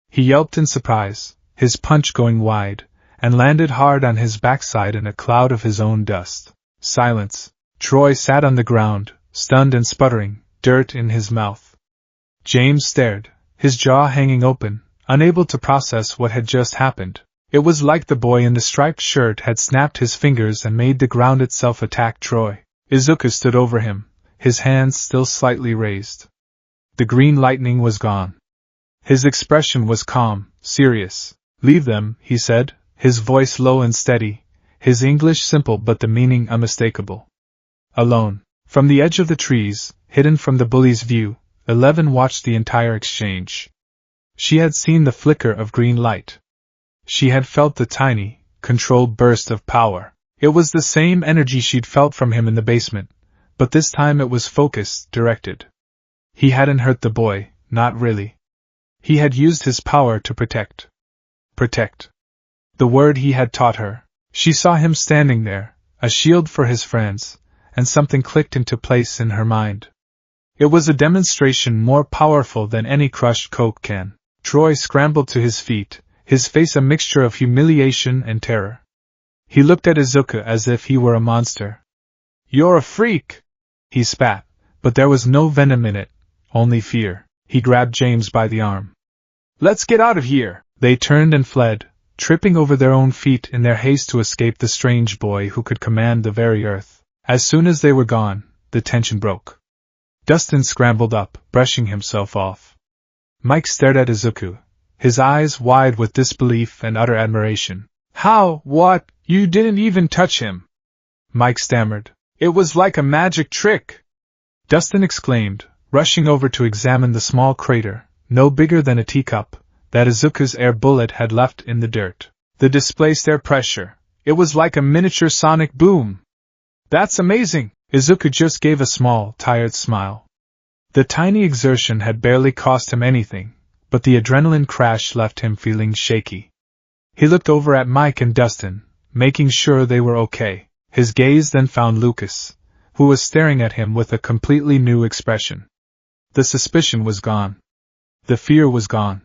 He yelped in surprise, his punch going wide, and landed hard on his backside in a cloud of his own dust. Silence. Troy sat on the ground, stunned and sputtering, dirt in his mouth. James stared, his jaw hanging open, unable to process what had just happened. It was like the boy in the striped shirt had snapped his fingers and made the ground itself attack Troy. Izuku stood over him, his hands still slightly raised. The green lightning was gone. His expression was calm, serious. "Leave them," he said, his voice low and steady, his English simple but the meaning unmistakable. Alone. From the edge of the trees, hidden from the bully's view, 11 watched the entire exchange. She had seen the flicker of green light. She had felt the tiny, controlled burst of power. It was the same energy she'd felt from him in the basement, but this time it was focused, directed. He hadn't hurt the boy, not really. He had used his power to protect. Protect. The word he had taught her. She saw him standing there, a shield for his friends, and something clicked into place in her mind. It was a demonstration more powerful than any crushed Coke can. Troy scrambled to his feet, his face a mixture of humiliation and terror. He looked at Izuku as if he were a monster. "You're a freak!" he spat, but there was no venom in it, only fear. He grabbed James by the arm. "Let's get out of here!" They turned and fled, tripping over their own feet in their haste to escape the strange boy who could command the very earth. As soon as they were gone, the tension broke. Dustin scrambled up, brushing himself off. Mike stared at Izuku, his eyes wide with disbelief and utter admiration. "How? What? You didn't even touch him!" Mike stammered. "It was like a magic trick!" Dustin exclaimed, rushing over to examine the small crater, no bigger than a teacup, that Izuku's air bullet had left in the dirt. The displaced air pressure. It was like a miniature sonic boom. "That's amazing!" Izuku just gave a small, tired smile. The tiny exertion had barely cost him anything, but the adrenaline crash left him feeling shaky. He looked over at Mike and Dustin, making sure they were okay. His gaze then found Lucas, who was staring at him with a completely new expression. The suspicion was gone. The fear was gone.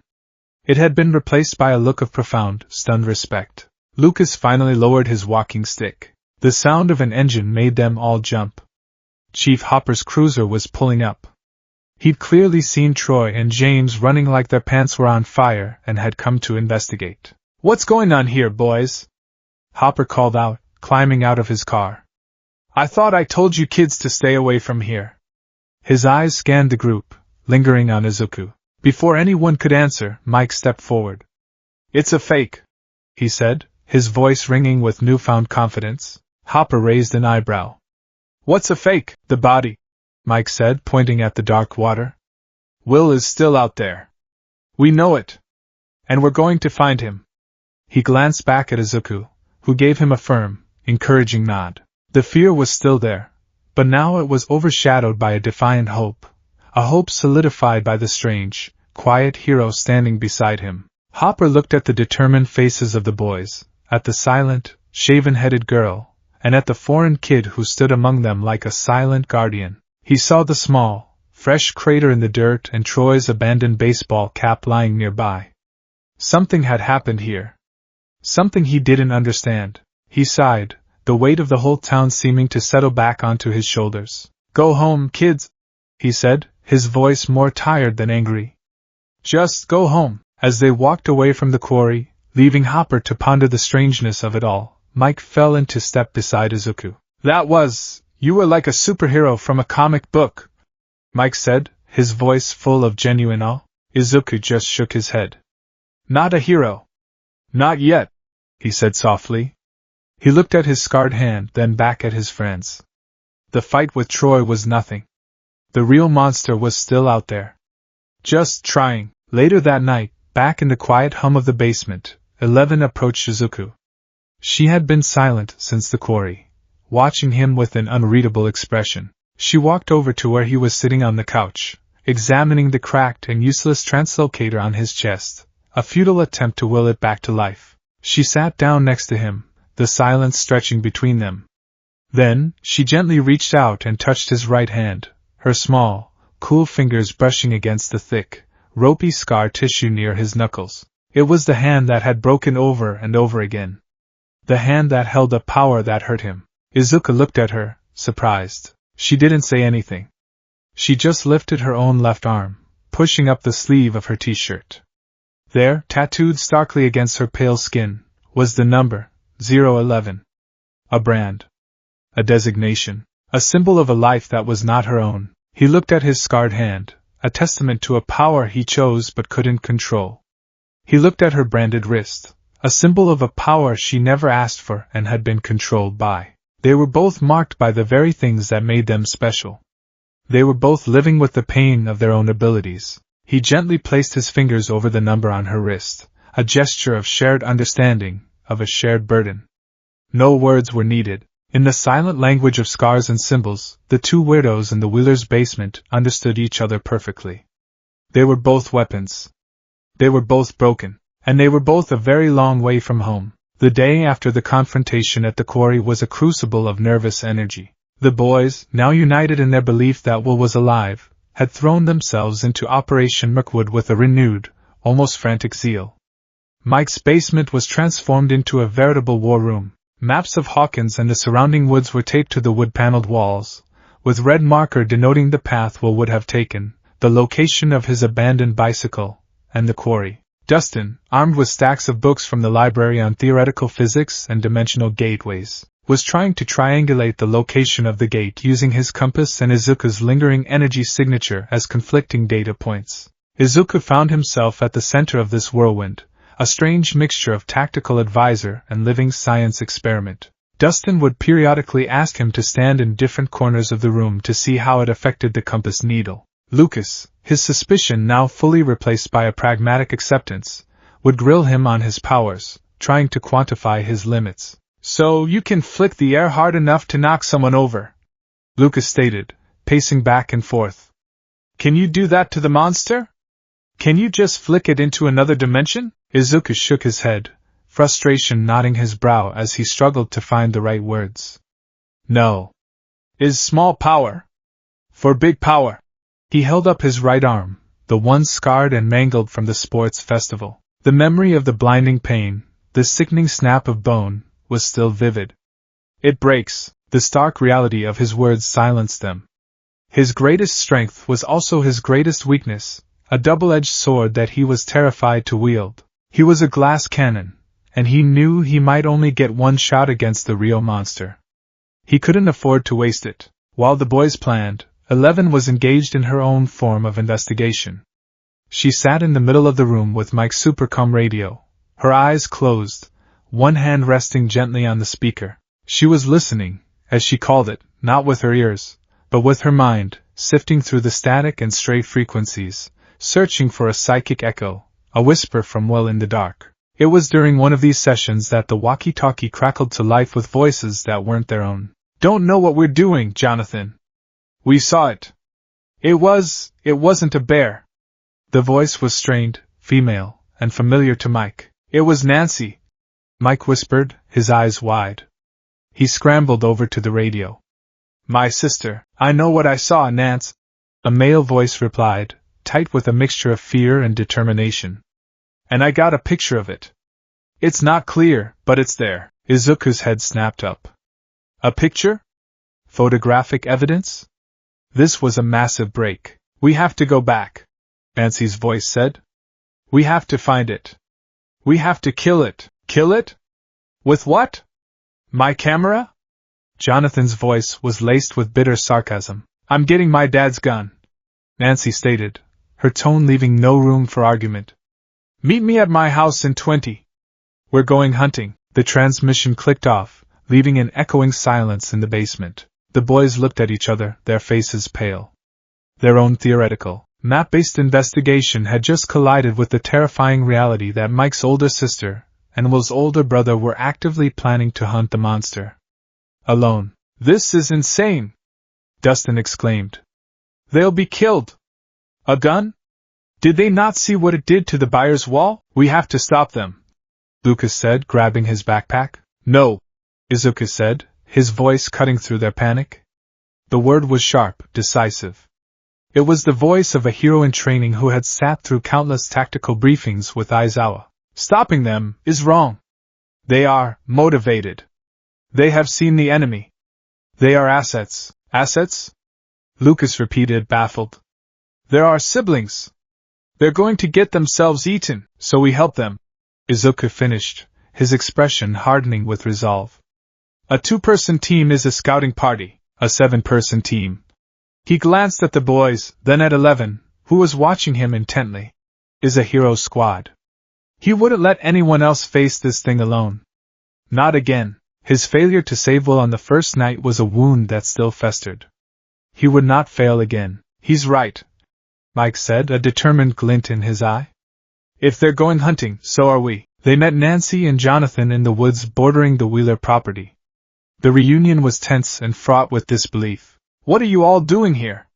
It had been replaced by a look of profound, stunned respect. Lucas finally lowered his walking stick. The sound of an engine made them all jump. Chief Hopper's cruiser was pulling up. He'd clearly seen Troy and James running like their pants were on fire and had come to investigate. "What's going on here, boys?" Hopper called out, climbing out of his car. "I thought I told you kids to stay away from here." His eyes scanned the group, lingering on Izuku. Before anyone could answer, Mike stepped forward. "It's a fake," he said, his voice ringing with newfound confidence. Hopper raised an eyebrow. "What's a fake?" "The body," Mike said, pointing at the dark water. "Will is still out there. We know it. And we're going to find him." He glanced back at Izuku, who gave him a firm, encouraging nod. The fear was still there, but now it was overshadowed by a defiant hope, a hope solidified by the strange, quiet hero standing beside him. Hopper looked at the determined faces of the boys, at the silent, shaven-headed girl, and at the foreign kid who stood among them like a silent guardian. He saw the small, fresh crater in the dirt and Troy's abandoned baseball cap lying nearby. Something had happened here. Something he didn't understand. He sighed, the weight of the whole town seeming to settle back onto his shoulders. "Go home, kids," he said, his voice more tired than angry. "Just go home." As they walked away from the quarry, leaving Hopper to ponder the strangeness of it all, Mike fell into step beside Izuku. "You were like a superhero from a comic book," Mike said, his voice full of genuine awe. Izuku just shook his head. "Not a hero. Not yet," he said softly. He looked at his scarred hand, then back at his friends. The fight with Troy was nothing. The real monster was still out there. Just trying. Later that night, back in the quiet hum of the basement, 11 approached Shizuku. She had been silent since the quarry, watching him with an unreadable expression. She walked over to where he was sitting on the couch, examining the cracked and useless translocator on his chest, a futile attempt to will it back to life. She sat down next to him, the silence stretching between them. Then, she gently reached out and touched his right hand, her small, cool fingers brushing against the thick, ropey scar tissue near his knuckles. It was the hand that had broken over and over again. The hand that held a power that hurt him. Izuku looked at her, surprised. She didn't say anything. She just lifted her own left arm, pushing up the sleeve of her t-shirt. There, tattooed starkly against her pale skin, was the number, 011. A brand. A designation. A symbol of a life that was not her own. He looked at his scarred hand, a testament to a power he chose but couldn't control. He looked at her branded wrist, a symbol of a power she never asked for and had been controlled by. They were both marked by the very things that made them special. They were both living with the pain of their own abilities. He gently placed his fingers over the number on her wrist, a gesture of shared understanding, of a shared burden. No words were needed. In the silent language of scars and symbols, the two weirdos in the Wheelers' basement understood each other perfectly. They were both weapons. They were both broken, and they were both a very long way from home. The day after the confrontation at the quarry was a crucible of nervous energy. The boys, now united in their belief that Will was alive, had thrown themselves into Operation Mirkwood with a renewed, almost frantic zeal. Mike's basement was transformed into a veritable war room. Maps of Hawkins and the surrounding woods were taped to the wood-paneled walls, with red marker denoting the path Will would have taken, the location of his abandoned bicycle, and the quarry. Dustin, armed with stacks of books from the library on theoretical physics and dimensional gateways, was trying to triangulate the location of the gate using his compass and Izuku's lingering energy signature as conflicting data points. Izuku found himself at the center of this whirlwind, a strange mixture of tactical advisor and living science experiment. Dustin would periodically ask him to stand in different corners of the room to see how it affected the compass needle. Lucas, his suspicion now fully replaced by a pragmatic acceptance, would grill him on his powers, trying to quantify his limits. "So you can flick the air hard enough to knock someone over," Lucas stated, pacing back and forth. "Can you do that to the monster? Can you just flick it into another dimension?" Izuku shook his head, frustration knotting his brow as he struggled to find the right words. "No. Is small power. For big power." He held up his right arm, the one scarred and mangled from the sports festival. The memory of the blinding pain, the sickening snap of bone, was still vivid. "It breaks." The stark reality of his words silenced them. His greatest strength was also his greatest weakness, a double-edged sword that he was terrified to wield. He was a glass cannon, and he knew he might only get one shot against the real monster. He couldn't afford to waste it. While the boys planned, 11 was engaged in her own form of investigation. She sat in the middle of the room with Mike's supercom radio, her eyes closed, one hand resting gently on the speaker. She was listening, as she called it, not with her ears, but with her mind, sifting through the static and stray frequencies, searching for a psychic echo, a whisper from well in the dark. It was during one of these sessions that the walkie-talkie crackled to life with voices that weren't their own. "Don't know what we're doing, Jonathan. We saw it. It wasn't a bear." The voice was strained, female, and familiar to Mike. "It was Nancy," Mike whispered, his eyes wide. He scrambled over to the radio. "My sister, I know what I saw, Nance," a male voice replied, tight with a mixture of fear and determination. "And I got a picture of it. It's not clear, but it's there." Izuku's head snapped up. "A picture? Photographic evidence?" This was a massive break. "We have to go back," Nancy's voice said. "We have to find it. We have to kill it." "Kill it? With what? My camera?" Jonathan's voice was laced with bitter sarcasm. "I'm getting my dad's gun," Nancy stated, her tone leaving no room for argument. "Meet me at my house in 20. We're going hunting." The transmission clicked off, leaving an echoing silence in the basement. The boys looked at each other, their faces pale. Their own theoretical, map-based investigation had just collided with the terrifying reality that Mike's older sister and Will's older brother were actively planning to hunt the monster. Alone. "This is insane!" Dustin exclaimed. "They'll be killed!" "A gun? Did they not see what it did to the buyer's wall? We have to stop them," Lucas said, grabbing his backpack. "No," Izuku said, his voice cutting through their panic. The word was sharp, decisive. It was the voice of a hero in training who had sat through countless tactical briefings with Aizawa. "Stopping them is wrong. They are motivated. They have seen the enemy. They are assets." "Assets?" Lucas repeated, baffled. "They're our siblings. They're going to get themselves eaten, so we help them," Izuku finished, his expression hardening with resolve. "A 2-person team is a scouting party, a 7-person team." He glanced at the boys, then at 11, who was watching him intently. "Is a hero squad. He wouldn't let anyone else face this thing alone. Not again." His failure to save Will on the first night was a wound that still festered. He would not fail again. "He's right," Mike said, a determined glint in his eye. "If they're going hunting, so are we." They met Nancy and Jonathan in the woods bordering the Wheeler property. The reunion was tense and fraught with disbelief. "What are you all doing here?"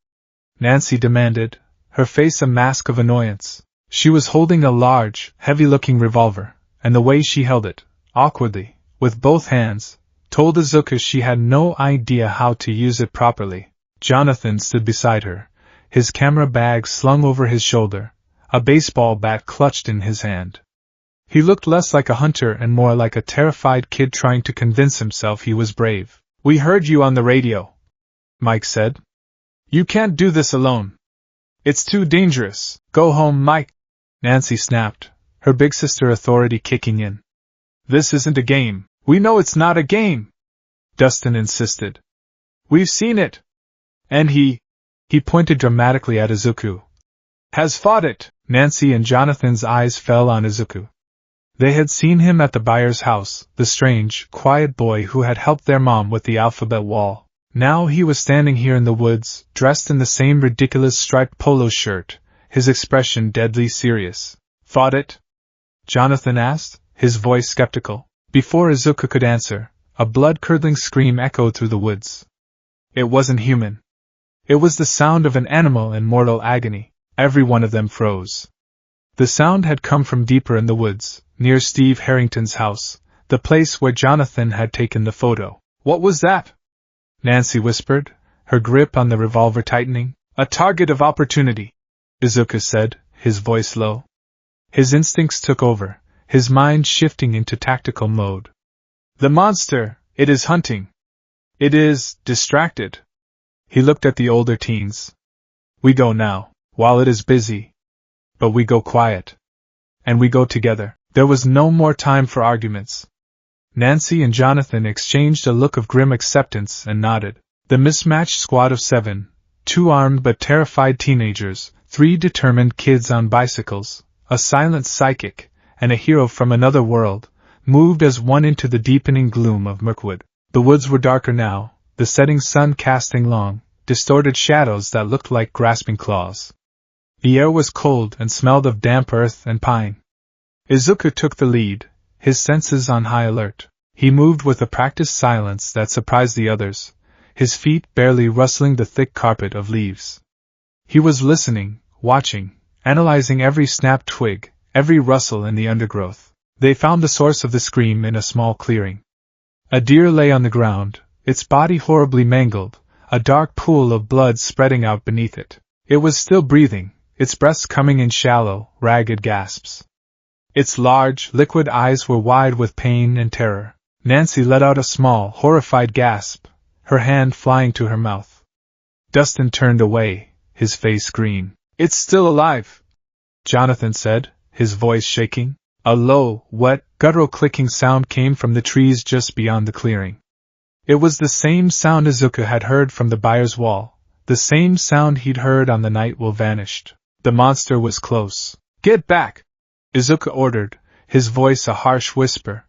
Nancy demanded, her face a mask of annoyance. She was holding a large, heavy-looking revolver, and the way she held it, awkwardly, with both hands, told Izuku she had no idea how to use it properly. Jonathan stood beside her, his camera bag slung over his shoulder, a baseball bat clutched in his hand. He looked less like a hunter and more like a terrified kid trying to convince himself he was brave. "We heard you on the radio," Mike said. "You can't do this alone. It's too dangerous. Go home, Mike," Nancy snapped, her big sister authority kicking in. "This isn't a game." "We know it's not a game," Dustin insisted. "We've seen it. And he pointed dramatically at Izuku, "has fought it." Nancy and Jonathan's eyes fell on Izuku. They had seen him at the buyer's house, the strange, quiet boy who had helped their mom with the alphabet wall. Now he was standing here in the woods, dressed in the same ridiculous striped polo shirt, his expression deadly serious. "Fought it?" Jonathan asked, his voice skeptical. Before Izuku could answer, a blood-curdling scream echoed through the woods. It wasn't human. It was the sound of an animal in mortal agony. Every one of them froze. The sound had come from deeper in the woods, near Steve Harrington's house, the place where Jonathan had taken the photo. "What was that?" Nancy whispered, her grip on the revolver tightening. "A target of opportunity," Izuku said, his voice low. His instincts took over, his mind shifting into tactical mode. "The monster, it is hunting. It is distracted." He looked at the older teens. "We go now, while it is busy. But we go quiet. And we go together." There was no more time for arguments. Nancy and Jonathan exchanged a look of grim acceptance and nodded. The mismatched squad of 7, 2 armed but terrified teenagers, 3 determined kids on bicycles, a silent psychic, and a hero from another world, moved as one into the deepening gloom of Mirkwood. The woods were darker now, the setting sun casting long, distorted shadows that looked like grasping claws. The air was cold and smelled of damp earth and pine. Izuku took the lead, his senses on high alert. He moved with a practiced silence that surprised the others, his feet barely rustling the thick carpet of leaves. He was listening, watching, analyzing every snapped twig, every rustle in the undergrowth. They found the source of the scream in a small clearing. A deer lay on the ground, its body horribly mangled, a dark pool of blood spreading out beneath it. It was still breathing, its breaths coming in shallow, ragged gasps. Its large, liquid eyes were wide with pain and terror. Nancy let out a small, horrified gasp, her hand flying to her mouth. Dustin turned away, his face green. "It's still alive," Jonathan said, his voice shaking. A low, wet, guttural clicking sound came from the trees just beyond the clearing. It was the same sound Izuku had heard from the buyer's wall, the same sound he'd heard on the night Will vanished. The monster was close. "Get back!" Izuku ordered, his voice a harsh whisper.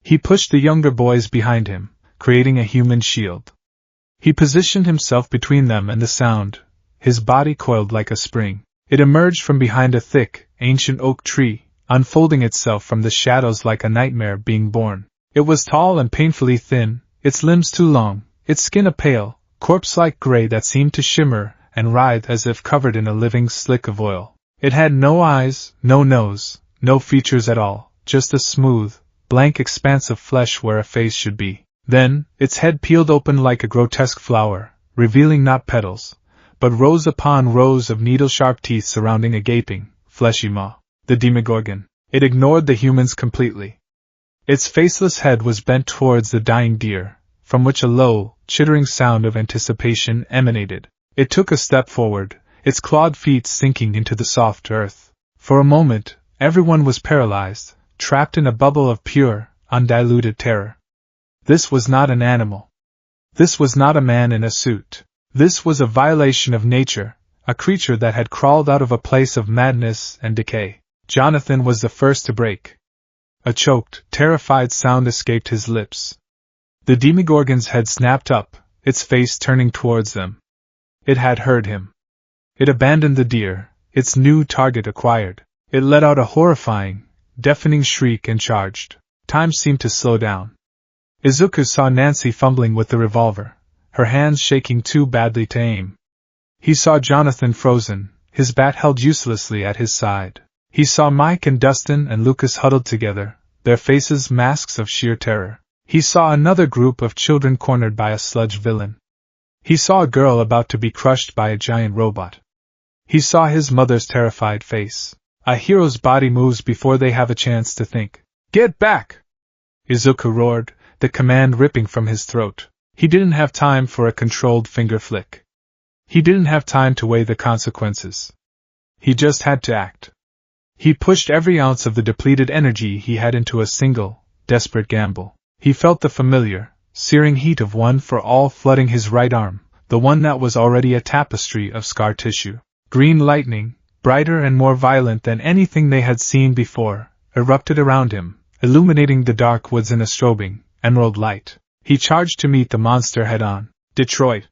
He pushed the younger boys behind him, creating a human shield. He positioned himself between them and the sound, his body coiled like a spring. It emerged from behind a thick, ancient oak tree, unfolding itself from the shadows like a nightmare being born. It was tall and painfully thin, its limbs too long, its skin a pale, corpse-like gray that seemed to shimmer and writhe as if covered in a living slick of oil. It had no eyes, no nose, no features at all, just a smooth, blank expanse of flesh where a face should be. Then, its head peeled open like a grotesque flower, revealing not petals, but rows upon rows of needle-sharp teeth surrounding a gaping, fleshy maw. The Demogorgon. It ignored the humans completely. Its faceless head was bent towards the dying deer, from which a low, chittering sound of anticipation emanated. It took a step forward, its clawed feet sinking into the soft earth. For a moment, everyone was paralyzed, trapped in a bubble of pure, undiluted terror. This was not an animal. This was not a man in a suit. This was a violation of nature, a creature that had crawled out of a place of madness and decay. Jonathan was the first to break. A choked, terrified sound escaped his lips. The Demogorgon's head snapped up, its face turning towards them. It had heard him. It abandoned the deer, its new target acquired. It let out a horrifying, deafening shriek and charged. Time seemed to slow down. Izuku saw Nancy fumbling with the revolver, her hands shaking too badly to aim. He saw Jonathan frozen, his bat held uselessly at his side. He saw Mike and Dustin and Lucas huddled together, their faces masks of sheer terror. He saw another group of children cornered by a sludge villain. He saw a girl about to be crushed by a giant robot. He saw his mother's terrified face. A hero's body moves before they have a chance to think. "Get back!" Izuku roared, the command ripping from his throat. He didn't have time for a controlled finger flick. He didn't have time to weigh the consequences. He just had to act. He pushed every ounce of the depleted energy he had into a single, desperate gamble. He felt the familiar, searing heat of one for all flooding his right arm, the one that was already a tapestry of scar tissue. Green lightning, brighter and more violent than anything they had seen before, erupted around him, illuminating the dark woods in a strobing, emerald light. He charged to meet the monster head-on. Detroit.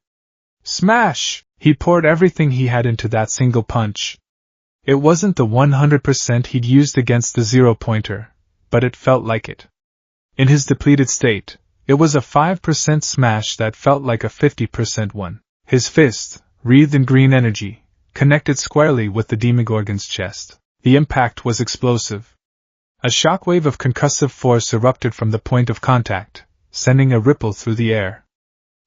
Smash! He poured everything he had into that single punch. It wasn't the 100% he'd used against the zero-pointer, but it felt like it. In his depleted state, it was a 5% smash that felt like a 50% one. His fist, wreathed in green energy, connected squarely with the Demogorgon's chest. The impact was explosive. A shockwave of concussive force erupted from the point of contact, sending a ripple through the air.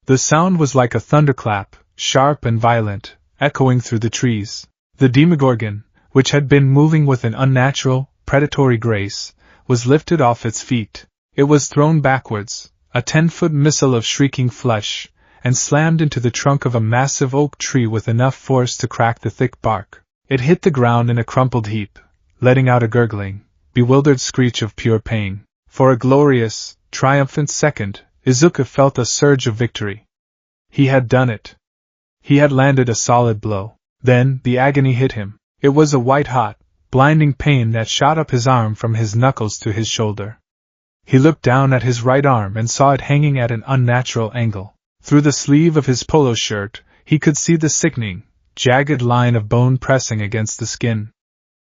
The sound was like a thunderclap, sharp and violent, echoing through the trees. The Demogorgon, which had been moving with an unnatural, predatory grace, was lifted off its feet. It was thrown backwards, a 10-foot missile of shrieking flesh, and slammed into the trunk of a massive oak tree with enough force to crack the thick bark. It hit the ground in a crumpled heap, letting out a gurgling, bewildered screech of pure pain. For a glorious, triumphant second, Izuku felt a surge of victory. He had done it. He had landed a solid blow. Then, the agony hit him. It was a white-hot, blinding pain that shot up his arm from his knuckles to his shoulder. He looked down at his right arm and saw it hanging at an unnatural angle. Through the sleeve of his polo shirt, he could see the sickening, jagged line of bone pressing against the skin.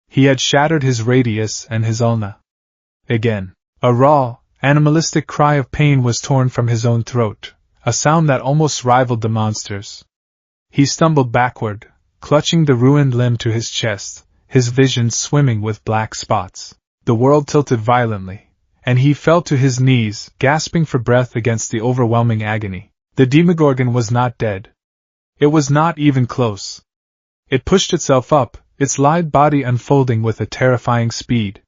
He had shattered his radius and his ulna. Again, a raw, animalistic cry of pain was torn from his own throat, a sound that almost rivaled the monster's. He stumbled backward, clutching the ruined limb to his chest, his vision swimming with black spots. The world tilted violently, and he fell to his knees, gasping for breath against the overwhelming agony. The Demogorgon was not dead. It was not even close. It pushed itself up, its lithe body unfolding with a terrifying speed.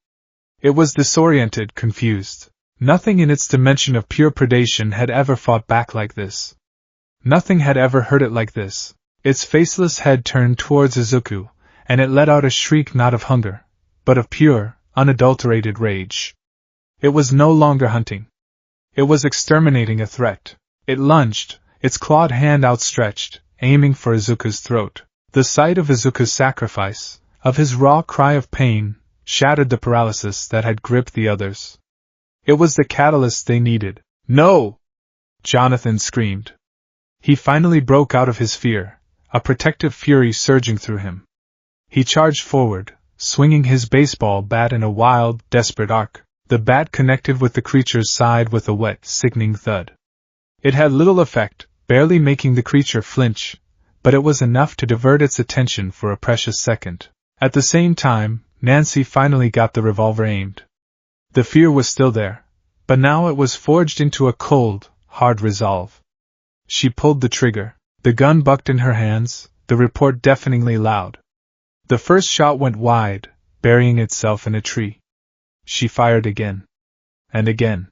It was disoriented, confused. Nothing in its dimension of pure predation had ever fought back like this. Nothing had ever hurt it like this. Its faceless head turned towards Izuku, and it let out a shriek not of hunger, but of pure, unadulterated rage. It was no longer hunting. It was exterminating a threat. It lunged, its clawed hand outstretched, aiming for Izuku's throat. The sight of Izuku's sacrifice, of his raw cry of pain, shattered the paralysis that had gripped the others. It was the catalyst they needed. No! Jonathan screamed. He finally broke out of his fear, a protective fury surging through him. He charged forward, swinging his baseball bat in a wild, desperate arc. The bat connected with the creature's side with a wet, sickening thud. It had little effect, barely making the creature flinch, but it was enough to divert its attention for a precious second. At the same time, Nancy finally got the revolver aimed. The fear was still there, but now it was forged into a cold, hard resolve. She pulled the trigger. The gun bucked in her hands, the report deafeningly loud. The first shot went wide, burying itself in a tree. She fired again. And again.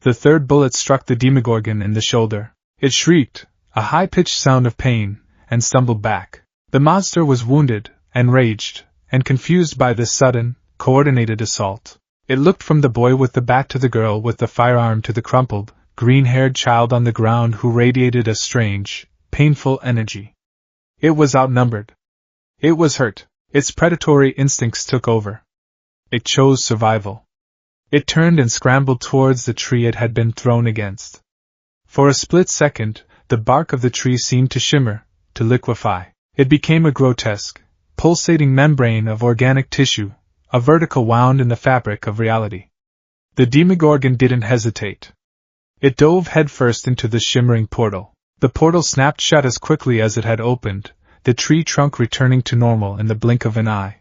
The third bullet struck the Demogorgon in the shoulder. It shrieked, a high-pitched sound of pain, and stumbled back. The monster was wounded, enraged, and confused by this sudden, coordinated assault. It looked from the boy with the bat to the girl with the firearm to the crumpled, green-haired child on the ground who radiated a strange, painful energy. It was outnumbered. It was hurt. Its predatory instincts took over. It chose survival. It turned and scrambled towards the tree it had been thrown against. For a split second, the bark of the tree seemed to shimmer, to liquefy. It became a grotesque, pulsating membrane of organic tissue, a vertical wound in the fabric of reality. The Demogorgon didn't hesitate. It dove headfirst into the shimmering portal. The portal snapped shut as quickly as it had opened, the tree trunk returning to normal in the blink of an eye.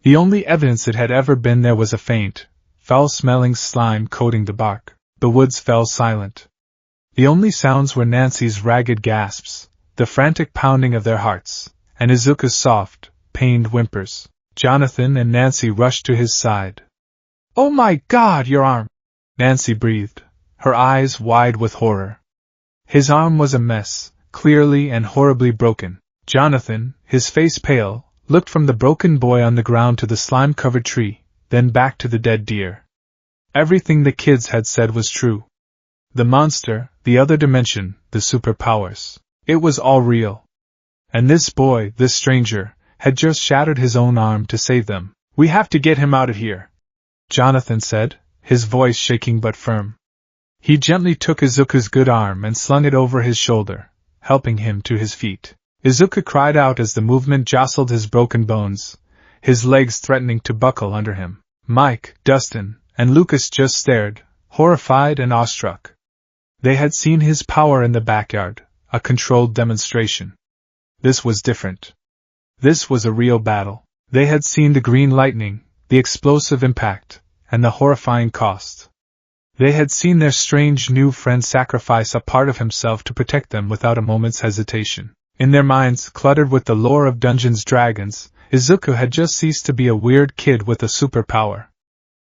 The only evidence it had ever been there was a faint, foul-smelling slime coating the bark. The woods fell silent. The only sounds were Nancy's ragged gasps, the frantic pounding of their hearts, and Izuku's soft, pained whimpers. Jonathan and Nancy rushed to his side. "Oh my God, your arm!" Nancy breathed, her eyes wide with horror. His arm was a mess, clearly and horribly broken. Jonathan, his face pale, looked from the broken boy on the ground to the slime-covered tree, then back to the dead deer. Everything the kids had said was true. The monster, the other dimension, the superpowers. It was all real. And this boy, this stranger, had just shattered his own arm to save them. "We have to get him out of here," Jonathan said, his voice shaking but firm. He gently took Izuku's good arm and slung it over his shoulder, helping him to his feet. Izuku cried out as the movement jostled his broken bones, his legs threatening to buckle under him. Mike, Dustin, and Lucas just stared, horrified and awestruck. They had seen his power in the backyard, a controlled demonstration. This was different. This was a real battle. They had seen the green lightning, the explosive impact, and the horrifying cost. They had seen their strange new friend sacrifice a part of himself to protect them without a moment's hesitation. In their minds, cluttered with the lore of Dungeons & Dragons, Izuku had just ceased to be a weird kid with a superpower.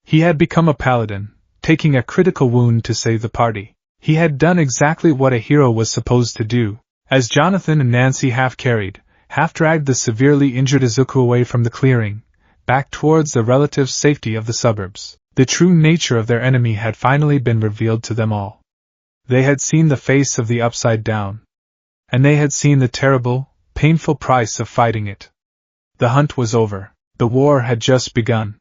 He had become a paladin, taking a critical wound to save the party. He had done exactly what a hero was supposed to do. As Jonathan and Nancy half-carried, half-dragged the severely injured Izuku away from the clearing, back towards the relative safety of the suburbs, the true nature of their enemy had finally been revealed to them all. They had seen the face of the Upside Down. And they had seen the terrible, painful price of fighting it. The hunt was over. The war had just begun.